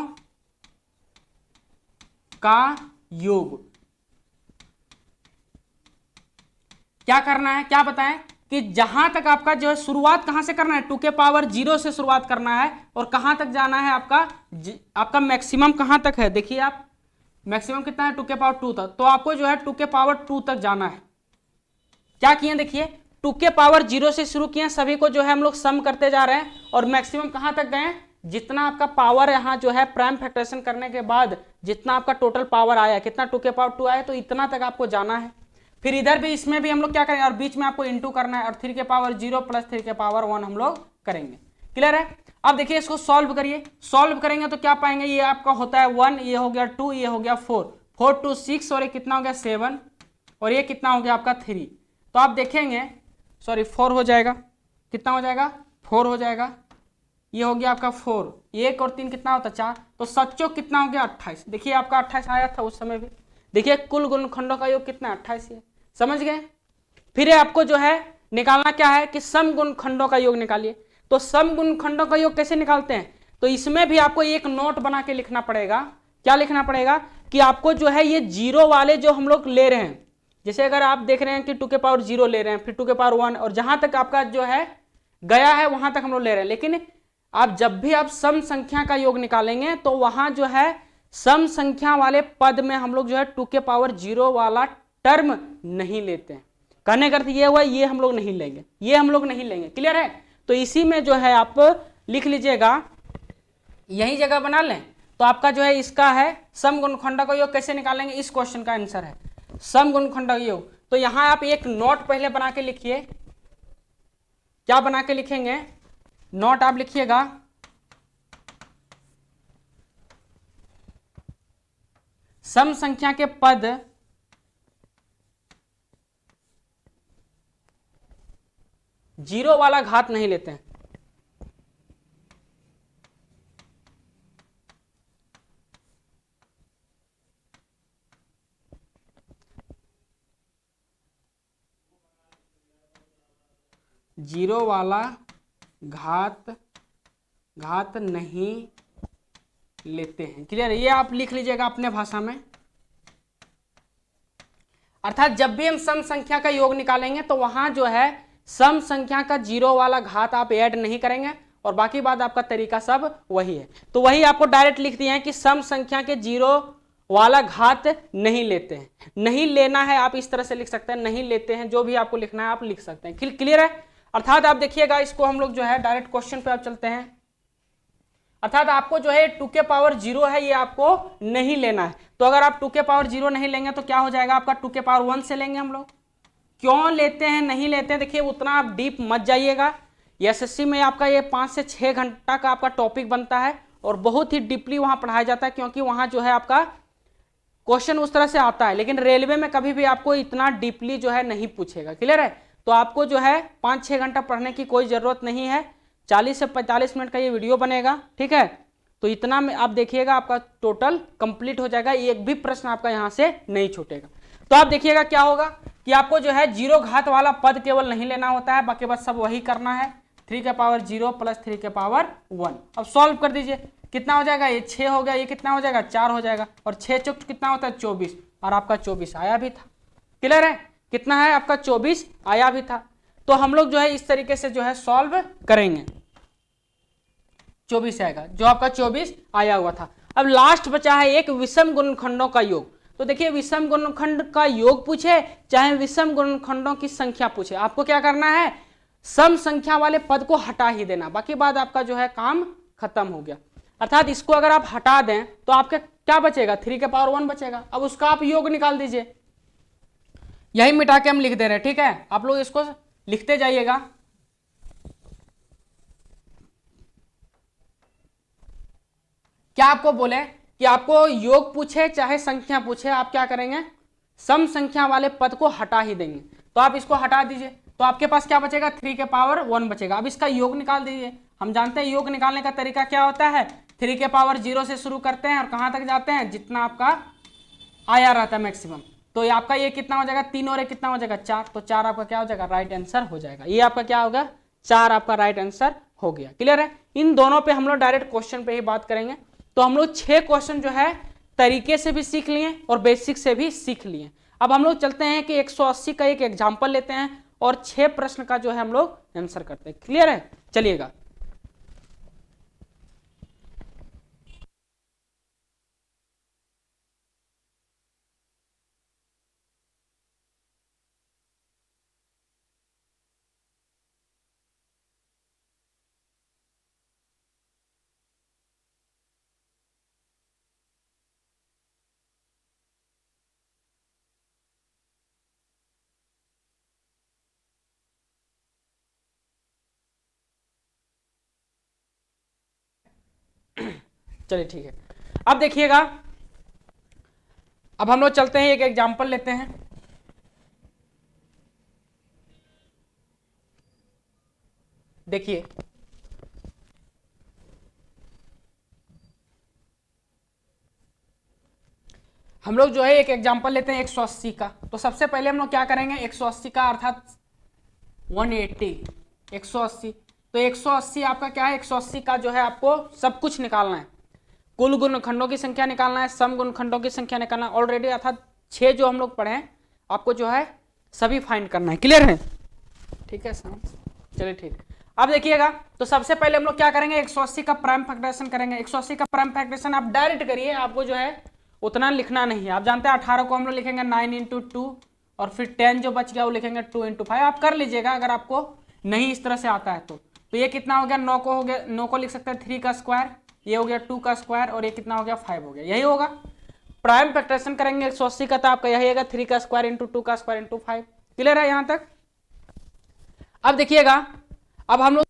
का योग। क्या करना है, क्या बताएं कि जहां तक आपका जो है शुरुआत कहां से करना है, 2 के पावर 0 से शुरुआत करना है, और कहां तक जाना है आपका मैक्सिमम कहां तक है। देखिए आप मैक्सिमम कितना है 2 के पावर 2 तक, तो आपको जो है 2 के पावर 2 तक जाना है। क्या किए देखिए 2 के पावर 0 से शुरू किए, सभी को जो है हम लोग सम करते जा रहे हैं, और मैक्सिमम कहां तक गए, जितना आपका पावर यहाँ जो है प्राइम फैक्टराइजेशन करने के बाद जितना आपका टोटल पावर आया, कितना 2 के पावर 2 आया, तो इतना तक आपको जाना है। फिर इधर भी इसमें भी हम लोग क्या करेंगे, और बीच में आपको इंटू करना है, और 3 के पावर 0 प्लस 3 के पावर 1 हम लोग करेंगे। क्लियर है। अब देखिए इसको सॉल्व करिए, सॉल्व करेंगे तो क्या पाएंगे, ये आपका होता है 1, ये हो गया 2, ये हो गया 4, 4 2 6, और ये कितना हो गया 7, और ये कितना हो गया आपका 3। तो आप देखेंगे सॉरी 4 हो जाएगा, कितना हो जाएगा 4 हो जाएगा, ये हो गया आपका 4, 1 और 3 कितना होता है 4, तो सच्चो कितना हो गया 28। देखिए आपका 28 आया था उस समय भी। देखिए कुल गुणनखंडों का योग कितना 28 है, समझ गए। फिर आपको जो है निकालना क्या है कि सम गुणनखंडों का योग निकालिए। तो सम गुणनखंडों का योग कैसे निकालते हैं, तो इसमें भी आपको एक नोट बना के लिखना पड़ेगा। क्या लिखना पड़ेगा कि आपको जो है ये 0 वाले जो हम लोग ले रहे हैं, जैसे अगर आप देख रहे हैं कि 2 के पावर 0 ले रहे हैं, फिर 2 के पावर 1, और जहां तक आपका जो है गया है वहां तक हम लोग ले रहे हैं। लेकिन आप जब भी आप सम संख्या का योग निकालेंगे तो वहां जो है सम संख्या वाले पद में हम लोग जो है 2 के पावर 0 वाला टर्म नहीं लेते हैं। कहने का अर्थ ये हुआ ये हम लोग नहीं लेंगे, ये हम लोग नहीं लेंगे। क्लियर है। तो इसी में जो है आप लिख लीजिएगा, यही जगह बना लें तो आपका जो है इसका है सम गुणनखंडों का योग कैसे निकालेंगे, इस क्वेश्चन का आंसर है सम गुणनखंडों का योग। तो यहां आप एक नोट पहले बना के लिखिए। क्या बना के लिखेंगे, नोट आप लिखिएगा सम संख्या के पद जीरो वाला घात नहीं लेते हैं। जीरो वाला घात नहीं लेते हैं। क्लियर है। ये आप लिख लीजिएगा अपने भाषा में। अर्थात जब भी हम सम संख्या का योग निकालेंगे तो वहां जो है सम संख्या का जीरो वाला घात आप ऐड नहीं करेंगे, और बाकी बात आपका तरीका सब वही है। तो वही आपको डायरेक्ट लिख दिए हैं कि सम संख्या के जीरो वाला घात नहीं लेते हैं। नहीं लेना है आप इस तरह से लिख सकते हैं, नहीं लेते हैं, जो भी आपको लिखना है आप लिख सकते हैं। क्लियर है। अर्थात आप देखिएगा इसको हम लोग जो है डायरेक्ट क्वेश्चन पे आप चलते हैं। अर्थात आपको जो है 2 के पावर 0 है ये आपको नहीं लेना है। तो अगर आप 2 के पावर 0 नहीं लेंगे तो क्या हो जाएगा आपका 2 के पावर 1 से लेंगे हम लोग। क्यों लेते हैं नहीं लेते हैं, देखिए उतना आप डीप मत जाइएगा। एसएससी में आपका ये 5 से 6 घंटा का आपका टॉपिक बनता है और बहुत ही डीपली वहां पढ़ाया जाता है, क्योंकि वहां जो है आपका क्वेश्चन उस तरह से आता है। लेकिन रेलवे में कभी भी आपको इतना डीपली जो है नहीं पूछेगा। क्लियर है। तो आपको जो है 5-6 घंटा पढ़ने की कोई जरूरत नहीं है। 40 से 45 मिनट का ये वीडियो बनेगा, ठीक है। तो इतना में आप देखिएगा आपका टोटल कंप्लीट हो जाएगा, एक भी प्रश्न आपका यहाँ से नहीं छूटेगा। तो आप देखिएगा क्या होगा कि आपको जो है जीरो घात वाला पद केवल नहीं लेना होता है, बाकी बस सब वही करना है। 3 के पावर 0 प्लस 3 के पावर 1। अब सॉल्व कर दीजिए, कितना हो जाएगा, ये 6 हो गया, ये कितना हो जाएगा 4 हो जाएगा, और 6 चौक कितना होता है 24, और आपका 24 आया भी था। क्लियर है, कितना है आपका 24 आया भी था। तो हम लोग जो है इस तरीके से जो है सॉल्व करेंगे, 24 आएगा, जो आपका 24 आया हुआ था। अब लास्ट बचा है एक विषम गुणनखंडों का योग। तो देखिए विषम गुणनखंड का योग पूछे चाहे विषम गुणनखंडों की संख्या पूछे, आपको क्या करना है, सम संख्या वाले पद को हटा ही देना, बाकी बाद आपका जो है काम खत्म हो गया। अर्थात इसको अगर आप हटा दें तो आपका क्या बचेगा, 3 के पावर 1 बचेगा। अब उसका आप योग निकाल दीजिए, यही मिटा के हम लिख दे रहे हैं, ठीक है, आप लोग इसको लिखते जाइएगा। क्या आपको बोले कि आपको योग पूछे चाहे संख्या पूछे, आप क्या करेंगे, सम संख्या वाले पद को हटा ही देंगे। तो आप इसको हटा दीजिए, तो आपके पास क्या बचेगा, 3 के पावर 1 बचेगा। अब इसका योग निकाल दीजिए। हम जानते हैं योग निकालने का तरीका क्या होता है, 3 के पावर 0 से शुरू करते हैं और कहां तक जाते हैं, जितना आपका आया रहता है मैक्सिमम। तो ये आपका ये कितना हो जाएगा, 3 और एक कितना हो जाएगा 4, तो 4 आपका क्या हो जाएगा, राइट आंसर हो जाएगा। ये आपका क्या होगा, 4 आपका राइट आंसर हो गया। क्लियर है, इन दोनों पे हम लोग डायरेक्ट क्वेश्चन पे ही बात करेंगे। तो हम लोग 6 क्वेश्चन जो है तरीके से भी सीख लिए और बेसिक से भी सीख लिए। अब हम लोग चलते हैं कि 180 का एक एग्जाम्पल लेते हैं और 6 प्रश्न का जो है हम लोग आंसर करते हैं। क्लियर है, चलिएगा। चलिए ठीक है, अब देखिएगा, अब हम लोग चलते हैं एक एग्जाम्पल लेते हैं। देखिए हम लोग जो है एक एग्जाम्पल लेते हैं 180 का। तो सबसे पहले हम लोग क्या करेंगे, 180 का अर्थात 180, 180। तो 180 आपका क्या है, 180 का जो है आपको सब कुछ निकालना है, कुल गुणनखंडों की संख्या निकालना है, सम गुणनखंडों की संख्या निकालना है ऑलरेडी, अर्थात 6 जो हम लोग पढ़े हैं आपको जो है सभी फाइंड करना है। क्लियर है, ठीक है सर, चलिए ठीक। अब देखिएगा, तो सबसे पहले हम लोग क्या करेंगे, 180 का प्राइम फैक्टराइजेशन करेंगे। 180 का प्राइम फैक्टराइजेशन आप डायरेक्ट करिए, आपको जो है उतना लिखना नहीं है। आप जानते हैं 18 को हम लोग लिखेंगे 9 इंटू 2, और फिर 10 जो बच गया वो लिखेंगे 2 इंटू 5। आप कर लीजिएगा अगर आपको नहीं इस तरह से आता है तो ये कितना हो गया, 9 को हो गया, 9 को लिख सकते हैं 3 का स्क्वायर, ये हो गया 2 का स्क्वायर, और ये कितना हो गया 5 हो गया, यही होगा। प्राइम फैक्टराइजेशन करेंगे 180 का, तो आपका यही आएगा 3 का स्क्वायर इंटू 2 का स्क्वायर इंटू 5। क्लियर है यहां तक। अब देखिएगा, अब हम लोग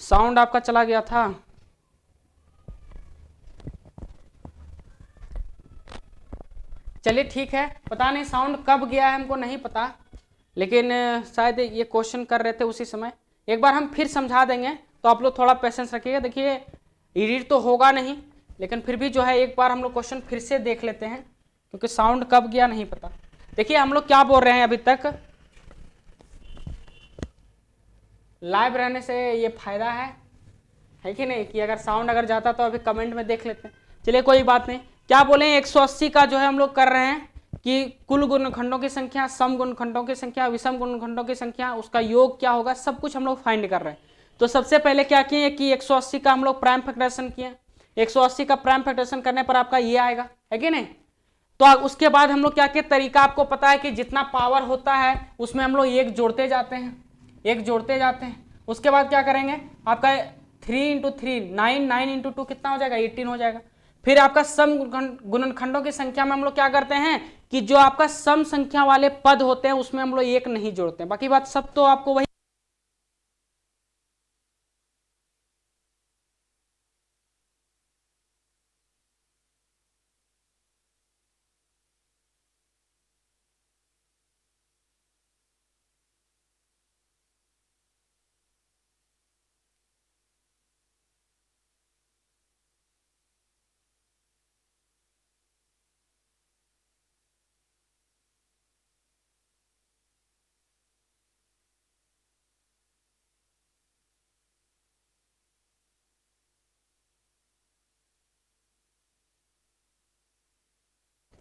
साउंड आपका चला गया था। चलिए ठीक है, पता नहीं साउंड कब गया है, हमको नहीं पता, लेकिन शायद ये क्वेश्चन कर रहे थे उसी समय। एक बार हम फिर समझा देंगे, तो आप लोग थोड़ा पेशेंस रखिएगा। देखिए एडिट तो होगा नहीं, लेकिन फिर भी जो है एक बार हम लोग क्वेश्चन फिर से देख लेते हैं, क्योंकि साउंड कब गया नहीं पता। देखिए हम लोग क्या बोल रहे हैं अभी तक, लाइव रहने से ये फायदा है कि नहीं, कि अगर साउंड अगर जाता तो अभी कमेंट में देख लेते हैं। चलिए कोई बात नहीं। क्या बोले 180 का जो है हम लोग कर रहे हैं कि कुल गुणनखंडों की संख्या, सम गुणनखंडों की संख्या, विषम गुणनखंडों की संख्या, उसका योग क्या होगा, सब कुछ हम लोग फाइंड कर रहे हैं। तो सबसे पहले क्या किए कि 180 का हम लोग प्राइम फैक्टराइजेशन किए। 180 का प्राइम फैक्टराइजेशन करने पर आपका ये आएगा, है कि नहीं। तो उसके बाद हम लोग क्या किए, तरीका आपको पता है कि जितना पावर होता है उसमें हम लोग एक जोड़ते जाते हैं, एक जोड़ते जाते हैं। उसके बाद क्या करेंगे, आपका 3 × 3 9, 9 × 2 कितना हो जाएगा, 18 हो जाएगा। फिर आपका सम गुणनखंडों की संख्या में हम लोग क्या करते हैं कि जो आपका सम संख्या वाले पद होते हैं उसमें हम लोग एक नहीं जोड़ते हैं, बाकी बात सब तो आपको वही।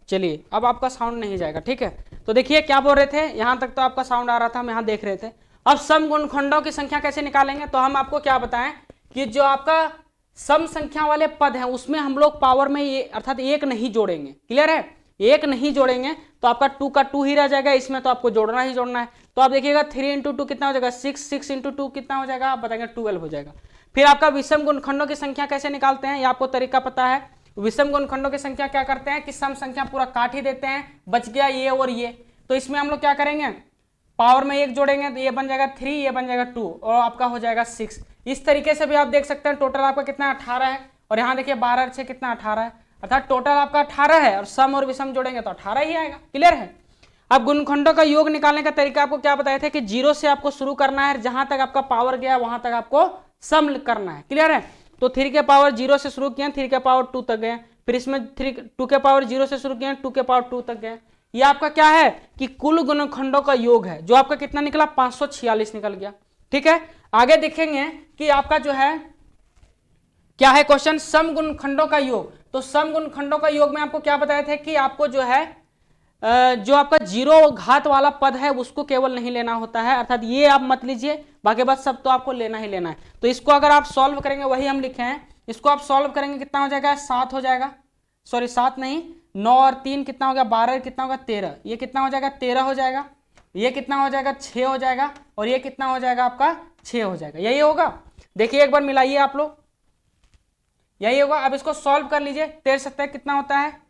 चलिए अब आपका साउंड नहीं जाएगा, ठीक है। तो देखिए क्या बोल रहे थे, यहां तक तो आपका साउंड आ रहा था, हम यहां देख रहे थे। अब सम गुणनखंडों की संख्या कैसे निकालेंगे, तो हम आपको क्या बताएं कि जो आपका सम संख्या वाले पद हैं उसमें हम लोग पावर में ये अर्थात एक नहीं जोड़ेंगे, क्लियर है, एक नहीं जोड़ेंगे तो आपका 2 का 2 ही रह जाएगा, इसमें तो आपको जोड़ना ही जोड़ना है। तो आप देखिएगा 3 × 2 कितना हो जाएगा, 6, 6 × 2 कितना हो जाएगा, आप बताएंगे 12 हो जाएगा। फिर आपका विषम गुणनखंडों की संख्या कैसे निकालते हैं, ये आपको तरीका पता है। विषम गुणनखंडों की संख्या क्या करते हैं कि सम संख्या पूरा काट ही देते हैं, बच गया ये और ये। तो इसमें हम लोग क्या करेंगे, पावर में एक जोड़ेंगे तो ये बन जाएगा 3, ये बन जाएगा 2 और आपका हो जाएगा 6। इस तरीके से भी आप देख सकते हैं टोटल आपका कितना 18 है, और यहाँ देखिए 12 6 कितना 18 है, अर्थात टोटल आपका 18 है, और सम और विषम जोड़ेंगे तो 18 ही आएगा, क्लियर है। अब गुणनखंडों का योग निकालने का तरीका आपको क्या बताया था कि 0 से आपको शुरू करना है, जहां तक आपका पावर गया वहां तक आपको सम करना है, क्लियर है। तो 3 के पावर 0 से शुरू किया, 3 के पावर 2 तक गए, फिर इसमें 2 के पावर 0 से शुरू किया, 2 के पावर 2 तक गए। ये आपका क्या है कि कुल गुणनखंडों का योग है, जो आपका कितना निकला 546 निकल गया, ठीक है। आगे देखेंगे कि आपका जो है क्या है क्वेश्चन, सम गुणनखंडों का योग। तो सम गुणनखंडों का योग में आपको क्या बताया था कि आपको जो है जो आपका 0 घात वाला पद है उसको केवल नहीं लेना होता है, अर्थात ये आप मत लीजिए, बाकी बात सब तो आपको लेना ही लेना है। तो इसको अगर आप सॉल्व करेंगे, वही हम लिखे हैं, इसको आप सॉल्व करेंगे कितना हो जाएगा, 7 हो जाएगा, सॉरी 7 नहीं, 9 और 3 कितना हो गया, 12 कितना होगा 13, ये कितना हो जाएगा 13 हो जाएगा, ये कितना हो जाएगा 6 हो जाएगा, और ये कितना हो जाएगा आपका 6 हो जाएगा, यही होगा। देखिए एक बार मिलाइए आप लोग, यही होगा। अब इसको सॉल्व कर लीजिए, 13 7 कितना होता है,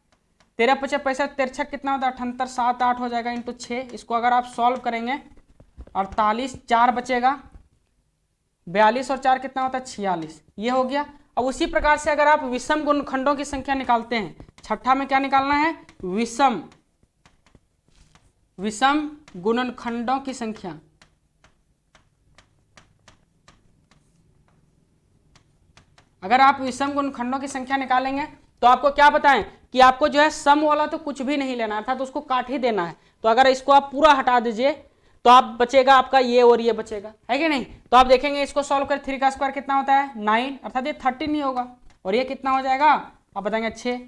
13 × 5 = 65, 13 कितना होता है 78, 7 8 हो जाएगा इंटू 6। इसको अगर आप सॉल्व करेंगे 48, 4 बचेगा, 42 और 4 कितना होता है 46, ये हो गया। अब उसी प्रकार से अगर आप विषम गुणनखंडों की संख्या निकालते हैं, छठा में क्या निकालना है, विषम गुणनखंडों की संख्या। अगर आप विषम गुणनखंडों की संख्या निकालेंगे तो आपको क्या बताएं कि आपको जो है सम वाला तो कुछ भी नहीं लेना था, तो उसको काट ही देना है। तो अगर इसको आप पूरा हटा दीजिए तो आप बचेगा आपका ये और ये बचेगा, है कि नहीं। तो आप देखेंगे इसको सॉल्व कर, 3 का स्क्वायर कितना होता है 9, अर्थात ये 13 ही होगा, और ये कितना हो जाएगा आप बताएंगे 6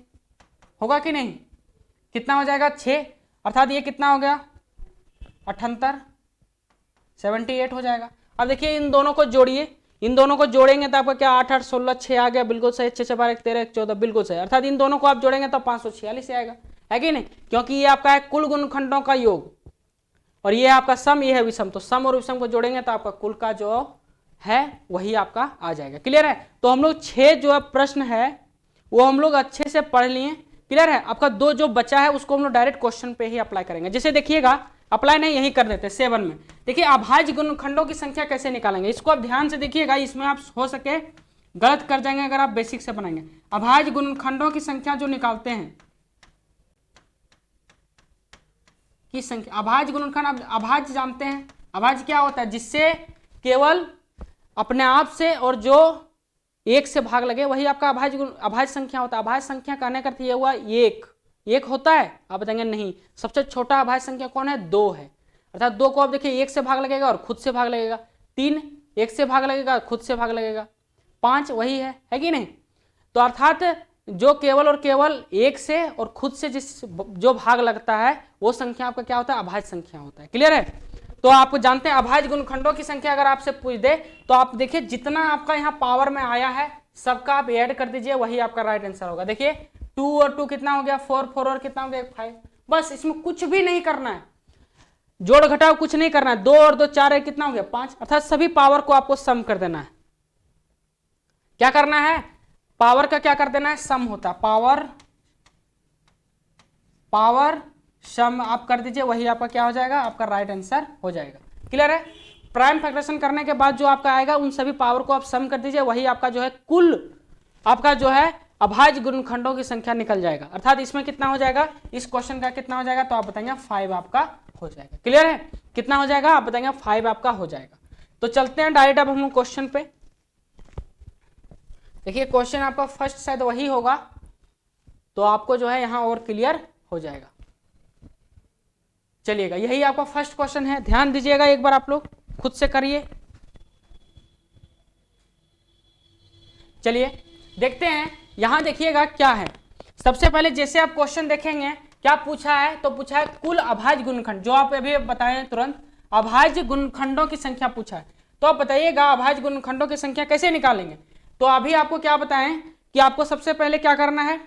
होगा कि नहीं, कितना हो जाएगा 6, अर्थात ये कितना हो गया 78, 78 हो जाएगा। अब देखिए इन दोनों को जोड़िए, इन दोनों को जोड़ेंगे तो आपका क्या 8 8 16 6 आ गया, बिल्कुल सही, 6 6 12 13 14 बिल्कुल सही, अर्थात इन दोनों को आप जोड़ेंगे तो 546 आएगा, है कि नहीं, क्योंकि ये आपका है कुल गुणनखंडों का योग, और ये आपका सम, ये है विषम। तो सम और विषम को जोड़ेंगे तो आपका कुल का जो है वही आपका आ जाएगा, क्लियर है। तो हम लोग 6 जो प्रश्न है वो हम लोग अच्छे से पढ़ लिए, क्लियर है। आपका 2 जो बचा है उसको हम लोग डायरेक्ट क्वेश्चन पे ही अप्लाई करेंगे। जैसे देखिएगा अप्लाई नहीं, यही कर देते 7 में। देखिए अभाज्य गुणनखंडों की संख्या कैसे निकालेंगे, इसको आप ध्यान से देखिएगा, इसमें आप हो सके गलत कर जाएंगे अगर आप बेसिक से बनाएंगे। अभाज्य गुणनखंडों की संख्या जो निकालते हैं की संख्या, अभाज्य गुणनखंड, आप अभाज्य जानते हैं, अभाज्य क्या होता है, जिससे केवल अपने आप से और जो एक से भाग लगे वही आपका अभाज्य संख्या होता है। अभाज्य संख्या कहने का अर्थ ये हुआ एक होता है, आप बताएंगे नहीं। सबसे छोटा अभाज्य संख्या कौन है, 2 है। अर्थात 2 को आप देखिए एक से भाग लगेगा और खुद से भाग लगेगा, 3 एक से भाग लगेगा खुद से भाग लगेगा, 5 वही है कि नहीं। तो अर्थात जो केवल और केवल एक से और खुद से जो भाग लगता है वो संख्या आपका क्या होता है, अभाज्य संख्या होता है। क्लियर है। तो आप जानते हैं अभाज्य गुणनखंडों की संख्या अगर आपसे पूछ दे तो आप देखिए जितना आपका यहाँ पावर में आया है सबका आप ऐड कर दीजिए, वही आपका राइट आंसर होगा। देखिए 2 और 2 कितना हो गया 4, 4 और कितना हो गया 5। बस इसमें कुछ भी नहीं करना है, जोड़ घटाव कुछ नहीं करना है। 2 और 2 4 है, कितना हो गया 5। अर्थात सभी पावर को आपको सम कर देना है। क्या करना है, पावर का क्या कर देना है, सम होता है। पावर सम आप कर दीजिए, वही आपका क्या हो जाएगा, आपका राइट आंसर हो जाएगा। क्लियर है। प्राइम फैक्टरेशन करने के बाद जो आपका आएगा उन सभी पावर को आप सम कर दीजिए, वही आपका जो है कुल आपका जो है अभाज्य गुणनखंडों की संख्या निकल जाएगा। अर्थात इसमें कितना हो जाएगा, इस क्वेश्चन का कितना हो जाएगा, तो आप बताएंगे 5 आपका हो जाएगा। क्लियर है। कितना हो जाएगा, आप बताएंगे 5 आपका हो जाएगा। तो चलते हैं डायरेक्ट अब हम क्वेश्चन पे। देखिए क्वेश्चन आपका फर्स्ट शायद वही होगा, तो आपको जो है यहां और क्लियर हो जाएगा। चलिएगा, यही आपका फर्स्ट क्वेश्चन है, ध्यान दीजिएगा, एक बार आप लोग खुद से करिए। चलिए देखते हैं, यहां देखिएगा क्या है। सबसे पहले जैसे आप क्वेश्चन देखेंगे क्या पूछा है, तो पूछा है कुल अभाज्य गुणनखंड, जो आप अभी बताए तुरंत अभाज्य गुणनखंडों की संख्या पूछा है। तो आप बताइएगा अभाज्य गुणनखंडों की संख्या कैसे निकालेंगे। तो अभी आपको क्या बताएं कि आपको सबसे पहले क्या करना है,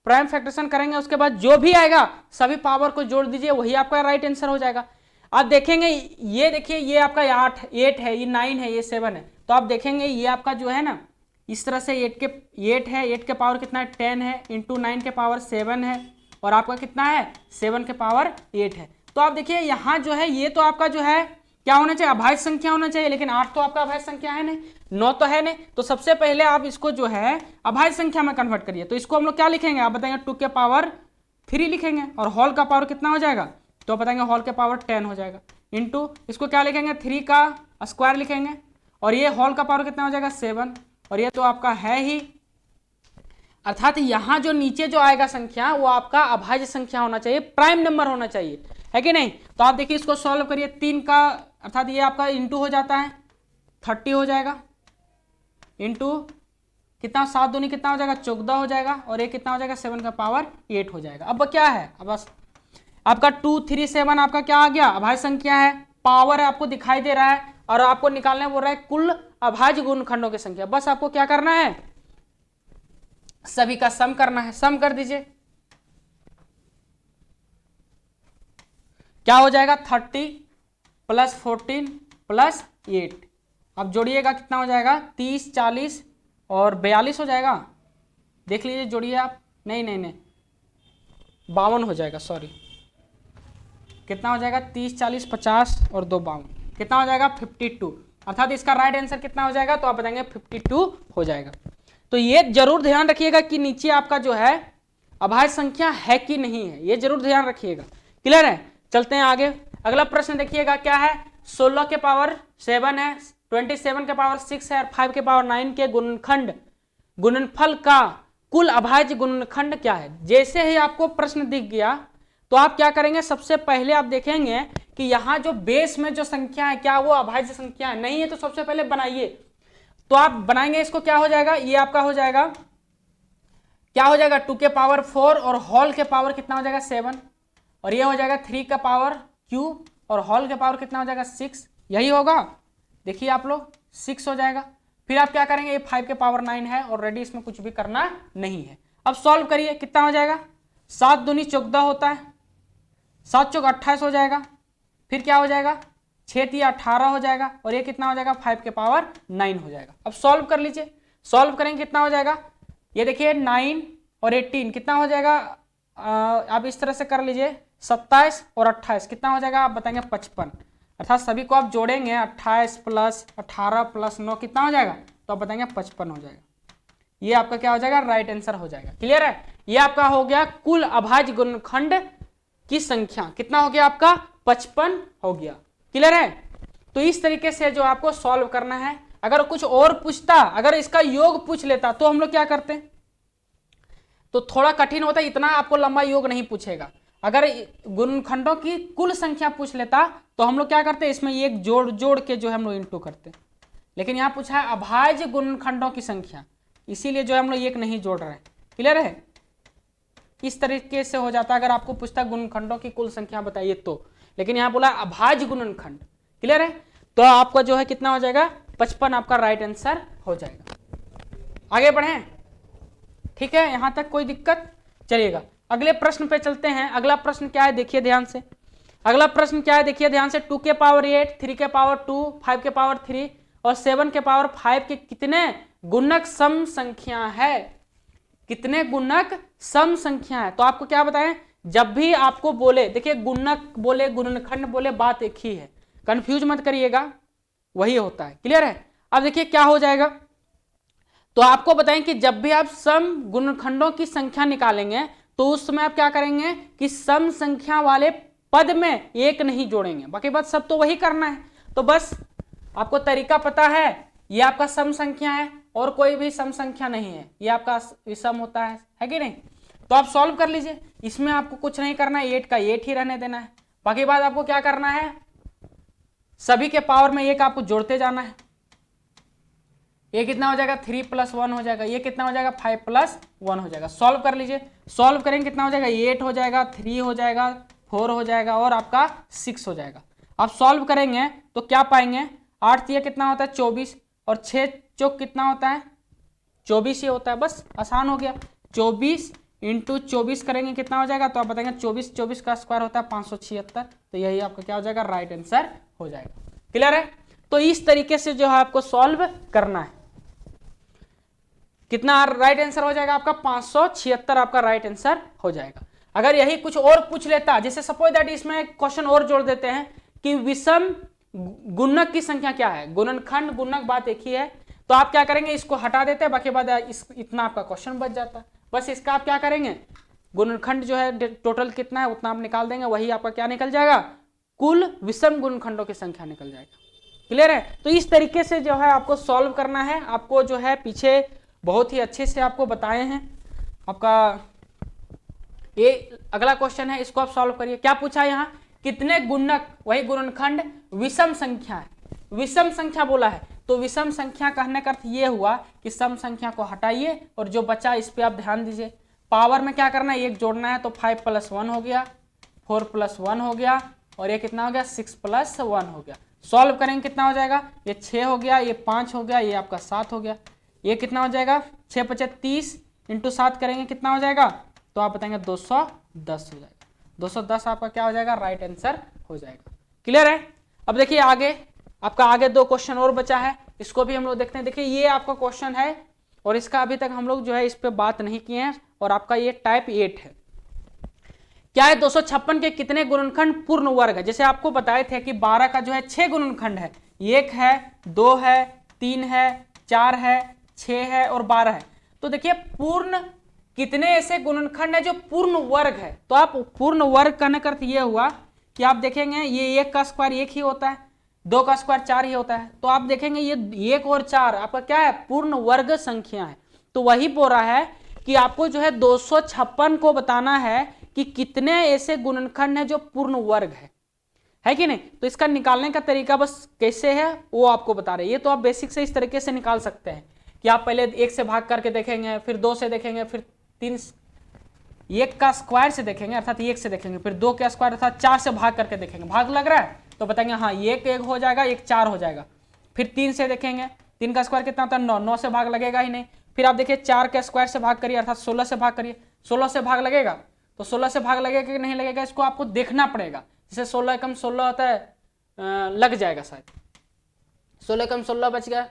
प्राइम फैक्टरेशन करेंगे, उसके बाद जो भी आएगा सभी पावर को जोड़ दीजिए, वही आपका राइट आंसर हो जाएगा। आप देखेंगे ये देखिए ये आपका 8 है, ये 9 है, ये 7 है। तो आप देखेंगे ये आपका जो है ना इस तरह से 8 है, 8 के पावर कितना है 10 है, इंटू 9 के पावर 7 है, और आपका कितना है 7 के पावर 8 है। तो आप देखिए यहाँ जो है ये तो आपका जो है क्या होना चाहिए, अभाज्य संख्या होना चाहिए, लेकिन 8 तो आपका अभाज्य संख्या है नहीं, 9 तो है नहीं। तो सबसे पहले आप इसको जो है अभाज्य संख्या में कन्वर्ट करिए। तो इसको हम लोग क्या लिखेंगे, आप बताएंगे 2 के पावर 3 लिखेंगे, और होल का पावर कितना हो जाएगा, तो बताएंगे होल के पावर 10 हो जाएगा, इंटू इसको क्या लिखेंगे 3 का स्क्वायर लिखेंगे, और ये होल का पावर कितना हो जाएगा 7, और ये तो आपका है ही। अर्थात यहाँ जो नीचे जो आएगा संख्या वो आपका अभाज्य संख्या होना चाहिए, प्राइम नंबर होना चाहिए, है कि नहीं। तो आप देखिए इसको सॉल्व करिए, 3 का अर्थात ये आपका इंटू हो जाता है 30 हो जाएगा, इंटू कितना 7 दूनी कितना हो जाएगा 14 हो जाएगा, और ये कितना हो जाएगा 7 का पावर 8 हो जाएगा। अब क्या है, अब बस आपका 2 3 7 आपका क्या आ गया, अभाज्य संख्या है, पावर है आपको दिखाई दे रहा है, और आपको निकालने बोल रहा है कुल अभाज्य गुणनखंडों की संख्या। बस आपको क्या करना है, सभी का सम करना है, सम कर दीजिए। क्या हो जाएगा 30 प्लस 14 प्लस 8, अब जोड़िएगा कितना हो जाएगा 30 40 और 42 हो जाएगा। देख लीजिए जोड़िए आप, नहीं 52 हो जाएगा, सॉरी कितना हो जाएगा 30 40 50 और 2 52, कितना हो जाएगा 52। अर्थात इसका राइट आंसर कितना हो जाएगा, तो आप बताएंगे 52 हो जाएगा। तो ये जरूर ध्यान रखिएगा कि नीचे आपका जो है अभाज्य संख्या है कि नहीं है, ये जरूर ध्यान रखिएगा। क्लियर है। चलते हैं आगे, अगला प्रश्न देखिएगा क्या है, 16 के पावर 7 है, 27 के पावर 6 है, और 5 के पावर 9 के गुणनफल का कुल अभाज्य गुणनखंड क्या है। जैसे ही आपको प्रश्न दिख गया तो आप क्या करेंगे, सबसे पहले आप देखेंगे कि यहाँ जो बेस में जो संख्या है क्या वो अभाज्य संख्या है, नहीं है तो सबसे पहले बनाइए। तो आप बनाएंगे इसको, क्या हो जाएगा, ये आपका हो जाएगा क्या हो जाएगा 2 के पावर 4 और होल के पावर कितना हो जाएगा 7, और ये हो जाएगा 3 का पावर क्यूब और होल के पावर कितना हो जाएगा 6, यही होगा। देखिए आप लोग 6 हो जाएगा। फिर आप क्या करेंगे, ये 5 के पावर 9 है, ऑलरेडी इसमें कुछ भी करना नहीं है। अब सॉल्व करिए, कितना हो जाएगा 7 दूनी 14 होता है, 7 चौक 28 हो जाएगा, फिर क्या हो जाएगा 6 3 18 हो जाएगा, और ये कितना हो जाएगा 5 के पावर 9 हो जाएगा। अब सॉल्व कर लीजिए, सॉल्व करेंगे कितना हो जाएगा, ये देखिए 9 और 18 कितना हो जाएगा, आप इस तरह से कर लीजिए 27 और 28 कितना हो जाएगा, आप बताएंगे 55। अर्थात सभी को आप जोड़ेंगे 28 प्लस 18 प्लस 9 कितना हो जाएगा, तो आप बताएंगे 55 हो जाएगा। ये आपका क्या हो जाएगा, राइट आंसर हो जाएगा। क्लियर है, ये आपका हो गया कुल अभाज्य गुणनखंड की संख्या कितना हो गया आपका, 55 हो गया। क्लियर है, तो इस तरीके से जो आपको सॉल्व करना है। अगर कुछ और पूछता, अगर इसका योग पूछ लेता तो हम लोग क्या करते हैं, तो थोड़ा कठिन होता है, इतना आपको लंबा योग नहीं पूछेगा। अगर गुणनखंडों की कुल संख्या पूछ लेता तो हम लोग क्या करते हैं, इसमें एक जोड़ जोड़ के जो है हम लोग इंटू करते। लेकिन यहाँ पूछा है अभाज्य गुणनखंडों की संख्या, इसीलिए जो हम लोग एक नहीं जोड़ रहे हैं। क्लियर है, इस तरीके से हो जाता है अगर आपको पूछता गुणनखंडों की कुल संख्या बताइए तो। लेकिन यहाँ बोला अभाज्य गुणनखंड। क्लियर है, तो आपका जो है कितना हो जाएगा, 55 आपका राइट आंसर हो जाएगा। आगे बढ़े, ठीक है, यहां तक कोई दिक्कत, चलिएगा अगले प्रश्न पे चलते हैं। अगला प्रश्न क्या है देखिए ध्यान से, अगला प्रश्न क्या है देखिए ध्यान से। 2 के पावर 8, 3 के पावर 2, 5 के पावर 3 और 7 के पावर 5 के कितने गुणक सम संख्या है, कितने गुणक सम संख्या है। तो आपको क्या बताएं, जब भी आपको बोले, देखिए गुणक बोले गुणनखंड बोले बात एक ही है, कंफ्यूज मत करिएगा, वही होता है। क्लियर है, अब देखिए क्या हो जाएगा, तो आपको बताएं कि जब भी आप सम गुणनखंडों की संख्या निकालेंगे तो उस समय आप क्या करेंगे कि सम संख्या वाले पद में एक नहीं जोड़ेंगे, बाकी बात सब तो वही करना है। तो बस आपको तरीका पता है, ये आपका सम संख्या है और कोई भी सम संख्या नहीं है, ये आपका विषम होता है कि नहीं। तो आप सॉल्व कर लीजिए, इसमें आपको कुछ नहीं करना है, 8 का 8 ही रहने देना है। बाकी बात आपको क्या करना है, सभी के पावर में एक आपको जोड़ते जाना है। ये कितना हो जाएगा, 3 + 1 हो जाएगा, ये कितना हो जाएगा, 5 + 1 हो जाएगा। सॉल्व कर लीजिए, सॉल्व करेंगे कितना हो जाएगा, 8 हो जाएगा, 3 हो जाएगा, 4 हो जाएगा और आपका 6 हो जाएगा। आप सॉल्व करेंगे तो क्या पाएंगे, 8 ये कितना होता है 24 और 6 चौक कितना होता है 24 ही होता है, बस आसान हो गया। 24 × 24 करेंगे कितना हो जाएगा, तो आप बताएंगे 24 का स्क्वायर होता है 576, तो यही आपका क्या हो जाएगा, राइट आंसर हो जाएगा। क्लियर है, तो इस तरीके से जो है आपको सॉल्व करना है। कितना राइट आंसर हो जाएगा आपका, 576 आपका राइट आंसर हो जाएगा। अगर यही कुछ और पूछ लेता, जैसे सपोज दैट इसमें क्वेश्चन और जोड़ देते हैं कि विषम गुणक की संख्या क्या है, गुणनखंड गुणक बात एक ही है, तो आप क्या करेंगे, इसको हटा देते हैं, बाकी बाद इतना आपका क्वेश्चन बच जाता है। बस इसका आप क्या करेंगे, गुणनखंड जो है टोटल कितना है उतना आप निकाल देंगे, वही आपका क्या निकल जाएगा, कुल विषम गुणनखंडों की संख्या निकल जाएगा। क्लियर है, तो इस तरीके से जो है आपको सॉल्व करना है। आपको जो है पीछे बहुत ही अच्छे से आपको बताए हैं। आपका ये अगला क्वेश्चन है, इसको आप सॉल्व करिए। क्या पूछा है यहाँ, कितने गुणक, वही गुणनखंड विषम संख्या है, विषम संख्या बोला है, तो विषम संख्या कहने का अर्थ ये हुआ कि सम संख्या को हटाइए और जो बचा इस पे आप ध्यान दीजिए। पावर में क्या करना है, एक जोड़ना है, तो 5 + 1 हो गया, 4 + 1 हो गया और ये कितना हो गया, 6 + 1 हो गया। सॉल्व करेंगे कितना हो जाएगा, ये 6 हो गया, ये 5 हो गया, ये आपका 7 हो गया, ये कितना हो जाएगा, 6 × 5 = 30 × 7 करेंगे कितना हो जाएगा, तो आप बताएंगे 210 हो जाएगा। 210 आपका क्या हो जाएगा, राइट आंसर हो जाएगा। क्लियर है, अब देखिए आगे आपका आगे 2 क्वेश्चन और बचा है, इसको भी हम लोग देखते हैं। देखिए ये आपका क्वेश्चन है और इसका अभी तक हम लोग जो है इस पे बात नहीं किए हैं, और आपका ये टाइप 8 है। क्या है, 256 के कितने गुणनखंड पूर्ण वर्ग है। जैसे आपको बताए थे कि 12 का जो है 6 गुणनखंड है, 1 है, 2 है, 3 है, 4 है, 6 है और 12 है। तो देखिए पूर्ण कितने ऐसे गुणनखंड है जो पूर्ण वर्ग है, तो आप पूर्ण वर्ग कहने का अर्थ ये हुआ कि आप देखेंगे ये 1 का स्क्वायर 1 ही होता है, 2 का स्क्वायर 4 ही होता है, तो आप देखेंगे ये 1 और 4 आपका क्या है, पूर्ण वर्ग संख्या है। तो वही बोल रहा है कि आपको जो है 256 को बताना है कि कितने ऐसे गुणनखंड है जो पूर्ण वर्ग है कि नहीं। तो इसका निकालने का तरीका बस कैसे है वो आपको बता रहे हैं। ये तो आप बेसिक से इस तरीके से निकाल सकते हैं कि आप पहले 1 से भाग करके देखेंगे, फिर 2 से देखेंगे, फिर 3 1 का स्क्वायर से देखेंगे अर्थात 1 से देखेंगे, फिर 2 का स्क्वायर अर्थात 4 से भाग करके देखेंगे। भाग लग रहा है तो बताएंगे हाँ 1 हो जाएगा, 1 4 हो जाएगा। फिर 3 से देखेंगे, 3 का स्क्वायर कितना होता है 9, 9 से भाग लगेगा ही नहीं। फिर आप देखिए 4 के स्क्वायर से भाग करिए अर्थात 16 से भाग करिए, 16 से भाग लगेगा, तो 16 से भाग लगेगा कि नहीं लगेगा इसको आपको देखना पड़ेगा। जैसे 16 एकम 16 होता है, लग जाएगा शायद, 16 एकम 16 बच गया,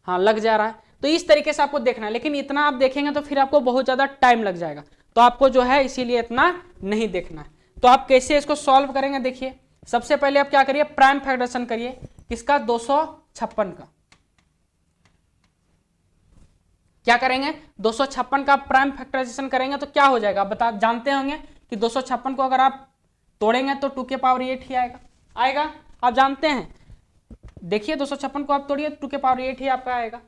हाँ लग जा रहा है। तो इस तरीके से आपको देखना है, लेकिन इतना आप देखेंगे तो फिर आपको बहुत ज्यादा टाइम लग जाएगा, तो आपको जो है इसीलिए इतना नहीं देखना है। तो आप कैसे इसको सॉल्व करेंगे, देखिए सबसे पहले आप क्या करिए, प्राइम फैक्टराइजेशन करिए किसका, 256 का। क्या करेंगे, 256 का प्राइम फैक्टराइजेशन करेंगे तो क्या हो जाएगा, बता जानते होंगे कि 256 को अगर आप तोड़ेंगे तो 2 के पावर 8 ही आएगा, आप जानते हैं। देखिए 256 को आप तोड़िए 2 के पावर 8 ही आपका आएगा।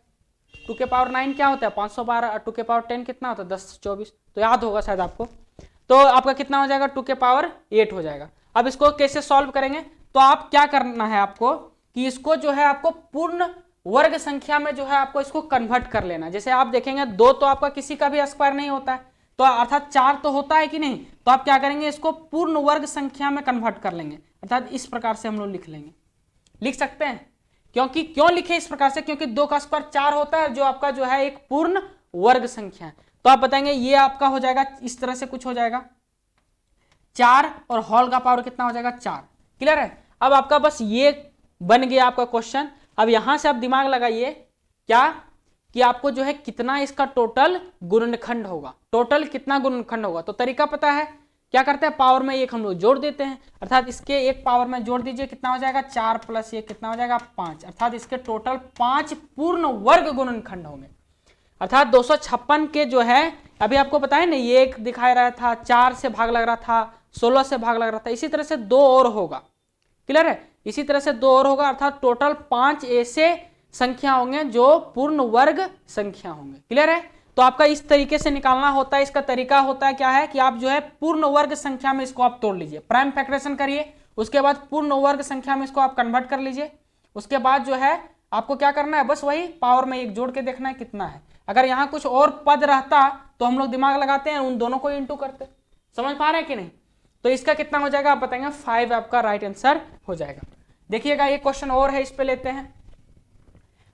2 के पावर 9 क्या होता है, 512, 2 के पावर 10 कितना होता है, 10 24, तो याद होगा शायद आपको। तो आपका कितना हो जाएगा, 2 के पावर 8 हो जाएगा। अब इसको कैसे सॉल्व करेंगे, तो आप क्या करना है आपको कि इसको जो है आपको पूर्ण वर्ग संख्या में जो है आपको इसको कन्वर्ट कर लेना। जैसे आप देखेंगे 2 तो आपका किसी का भी स्क्वायर नहीं होता है, तो अर्थात 4 तो होता है कि नहीं, तो आप क्या करेंगे, इसको पूर्ण वर्ग संख्या में कन्वर्ट कर लेंगे, अर्थात इस प्रकार से हम लोग लिख लेंगे, लिख सकते हैं। क्यों लिखे इस प्रकार से, क्योंकि 2 का स्क्वायर 4 होता है, जो आपका जो है एक पूर्ण वर्ग संख्या है। तो आप बताएंगे ये आपका हो जाएगा इस तरह से कुछ हो जाएगा 4 और होल का पावर कितना हो जाएगा 4। क्लियर है। अब आपका बस ये बन गया आपका क्वेश्चन। अब यहां से आप दिमाग लगाइए क्या कि आपको जो है कितना इसका टोटल गुणनखंड होगा, टोटल कितना गुणनखंड होगा। तो तरीका पता है, क्या करते हैं, पावर में एक हम लोग जोड़ देते हैं, अर्थात इसके एक पावर में जोड़ दीजिए, कितना हो जाएगा 4 प्लस ये कितना हो जाएगा 5, अर्थात इसके टोटल 5 पूर्ण वर्ग गुणनखंड होंगे। अर्थात 256 के जो है अभी आपको पता है ना, ये एक दिखाई रहा था, 4 से भाग लग रहा था, 16 से भाग लग रहा था, इसी तरह से 2 और होगा। क्लियर है, इसी तरह से 2 और होगा, अर्थात टोटल 5 ऐसे संख्या होंगे जो पूर्ण वर्ग संख्या होंगे। क्लियर है। तो आपका इस तरीके से निकालना होता है। इसका तरीका होता है क्या है कि आप जो है पूर्ण वर्ग संख्या में इसको आप तोड़ लीजिए, प्राइम फैक्टराइजेशन करिए, उसके बाद पूर्ण वर्ग संख्या में इसको आप कन्वर्ट कर लीजिए। उसके बाद जो है आपको क्या करना है, बस वही पावर में एक जोड़ के देखना है कितना है। अगर यहाँ कुछ और पद रहता तो हम लोग दिमाग लगाते हैं, उन दोनों को इंटू करते। समझ पा रहे हैं कि नहीं। तो इसका कितना हो जाएगा आप बताएंगे, 5 आपका राइट आंसर हो जाएगा। देखिएगा एक क्वेश्चन और है, इस पे लेते हैं।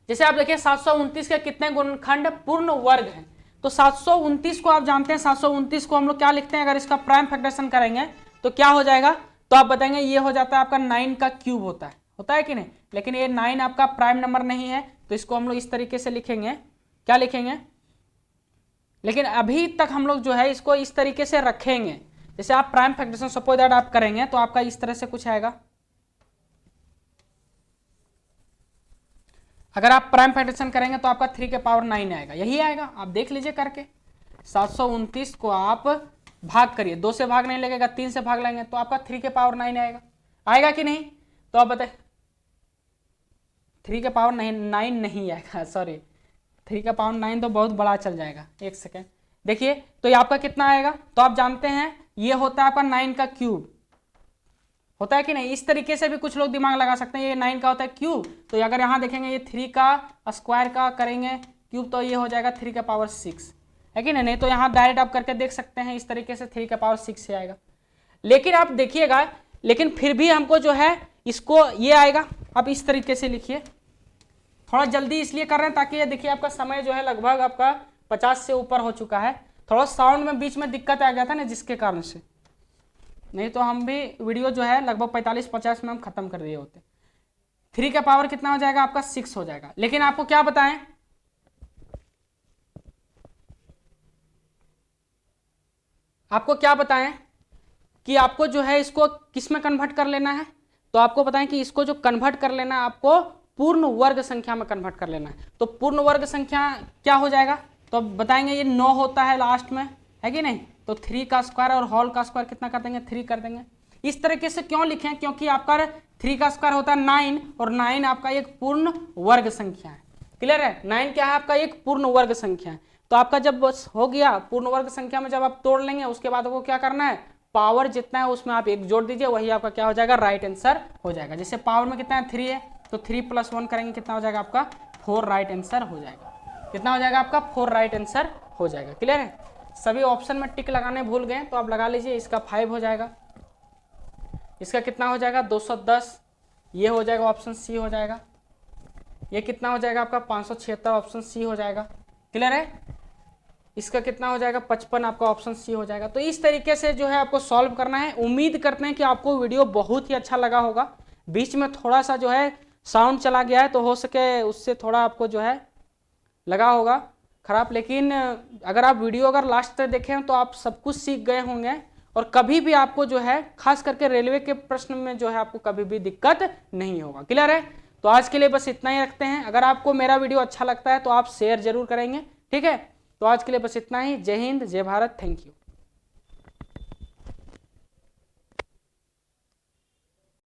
जैसे आप देखिए 729 के कितने गुणनखंड पूर्ण वर्ग हैं। तो 729 को आप जानते हैं, 729 को हम लोग क्या लिखते हैं, अगर इसका प्राइम फैक्टराइजेशन करेंगे तो क्या हो जाएगा, तो आप बताएंगे ये हो जाता है आपका 9 का क्यूब होता है कि नहीं। लेकिन ये 9 आपका प्राइम नंबर नहीं है, तो इसको हम लोग इस तरीके से लिखेंगे, क्या लिखेंगे, लेकिन अभी तक हम लोग जो है इसको इस तरीके से रखेंगे। जैसे आप प्राइम फैक्टराइजेशन सपोज दैट आप करेंगे तो आपका इस तरह से कुछ आएगा। अगर आप प्राइम फैक्टराइजेशन करेंगे तो आपका 3 के पावर 9 आएगा, यही आएगा, आप देख लीजिए करके। 729 को आप भाग करिए, 2 से भाग नहीं लगेगा, 3 से भाग लेंगे तो आपका 3 के पावर 9 आएगा कि नहीं। तो आप बताए 3 के पावर 9 नहीं आएगा, सॉरी 3 का पावर 9 तो बहुत बड़ा चल जाएगा। एक सेकेंड देखिए, तो ये आपका कितना आएगा, तो आप जानते हैं ये होता है आपका 9 का क्यूब, होता है कि नहीं। इस तरीके से भी कुछ लोग दिमाग लगा सकते हैं, ये 9 का होता है क्यूब, तो अगर यहाँ देखेंगे ये 3 का स्क्वायर का करेंगे क्यूब तो ये हो जाएगा 3 का पावर 6, है कि नहीं। तो यहाँ डायरेक्ट आप करके देख सकते हैं, इस तरीके से 3 का पावर 6 से आएगा। लेकिन आप देखिएगा, लेकिन फिर भी हमको जो है इसको ये आएगा, आप इस तरीके से लिखिए। थोड़ा जल्दी इसलिए कर रहे हैं ताकि ये देखिए आपका समय जो है लगभग आपका 50 से ऊपर हो चुका है। थोड़ा साउंड में बीच में दिक्कत आ गया था ना, जिसके कारण से, नहीं तो हम भी वीडियो जो है लगभग 45-50 में हम खत्म कर दिए होते। 3 का पावर कितना हो जाएगा आपका 6 हो जाएगा। लेकिन आपको क्या बताएं, आपको क्या बताएं कि आपको जो है इसको किस में कन्वर्ट कर लेना है। तो आपको बताएं कि इसको जो कन्वर्ट कर लेना है आपको पूर्ण वर्ग संख्या में कन्वर्ट कर लेना है। तो पूर्ण वर्ग संख्या क्या हो जाएगा, तो बताएंगे ये 9 होता है लास्ट में, है कि नहीं। तो 3 का स्क्वायर और होल का स्क्वायर कितना कर देंगे, 3 कर देंगे। इस तरीके से क्यों लिखें, क्योंकि आपका 3 का स्क्वायर होता है 9 और 9 आपका एक पूर्ण वर्ग संख्या है। क्लियर है, 9 क्या है आपका एक पूर्ण वर्ग संख्या है। तो आपका जब बस हो गया पूर्ण वर्ग संख्या में जब आप तोड़ लेंगे, उसके बाद आपको क्या करना है, पावर जितना है उसमें आप 1 जोड़ दीजिए, वही आपका क्या हो जाएगा, राइट आंसर हो जाएगा। जैसे पावर में कितना है 3 है, तो 3 + 1 करेंगे कितना हो जाएगा आपका 4 राइट आंसर हो जाएगा। कितना हो जाएगा आपका 4 राइट आंसर हो जाएगा। क्लियर है, सभी ऑप्शन में टिक लगाने भूल गए तो आप लगा लीजिए। इसका 5 हो जाएगा, इसका कितना हो जाएगा 210, ये हो जाएगा ऑप्शन सी हो जाएगा। ये कितना हो जाएगा आपका 576, ऑप्शन सी हो जाएगा। क्लियर है, इसका कितना हो जाएगा 55, आपका ऑप्शन सी हो जाएगा। तो इस तरीके से जो है आपको सॉल्व करना है। उम्मीद करते हैं कि आपको वीडियो बहुत ही अच्छा लगा होगा। बीच में थोड़ा सा जो है साउंड चला गया है, तो हो सके उससे थोड़ा आपको जो है लगा होगा खराब, लेकिन अगर आप वीडियो अगर लास्ट तक देखें तो आप सब कुछ सीख गए होंगे और कभी भी आपको जो है खास करके रेलवे के प्रश्न में जो है आपको कभी भी दिक्कत नहीं होगा। क्लियर है? तो आज के लिए बस इतना ही रखते हैं। अगर आपको मेरा वीडियो अच्छा लगता है तो आप शेयर जरूर करेंगे। ठीक है, तो आज के लिए बस इतना ही। जय हिंद, जय भारत, थैंक यू।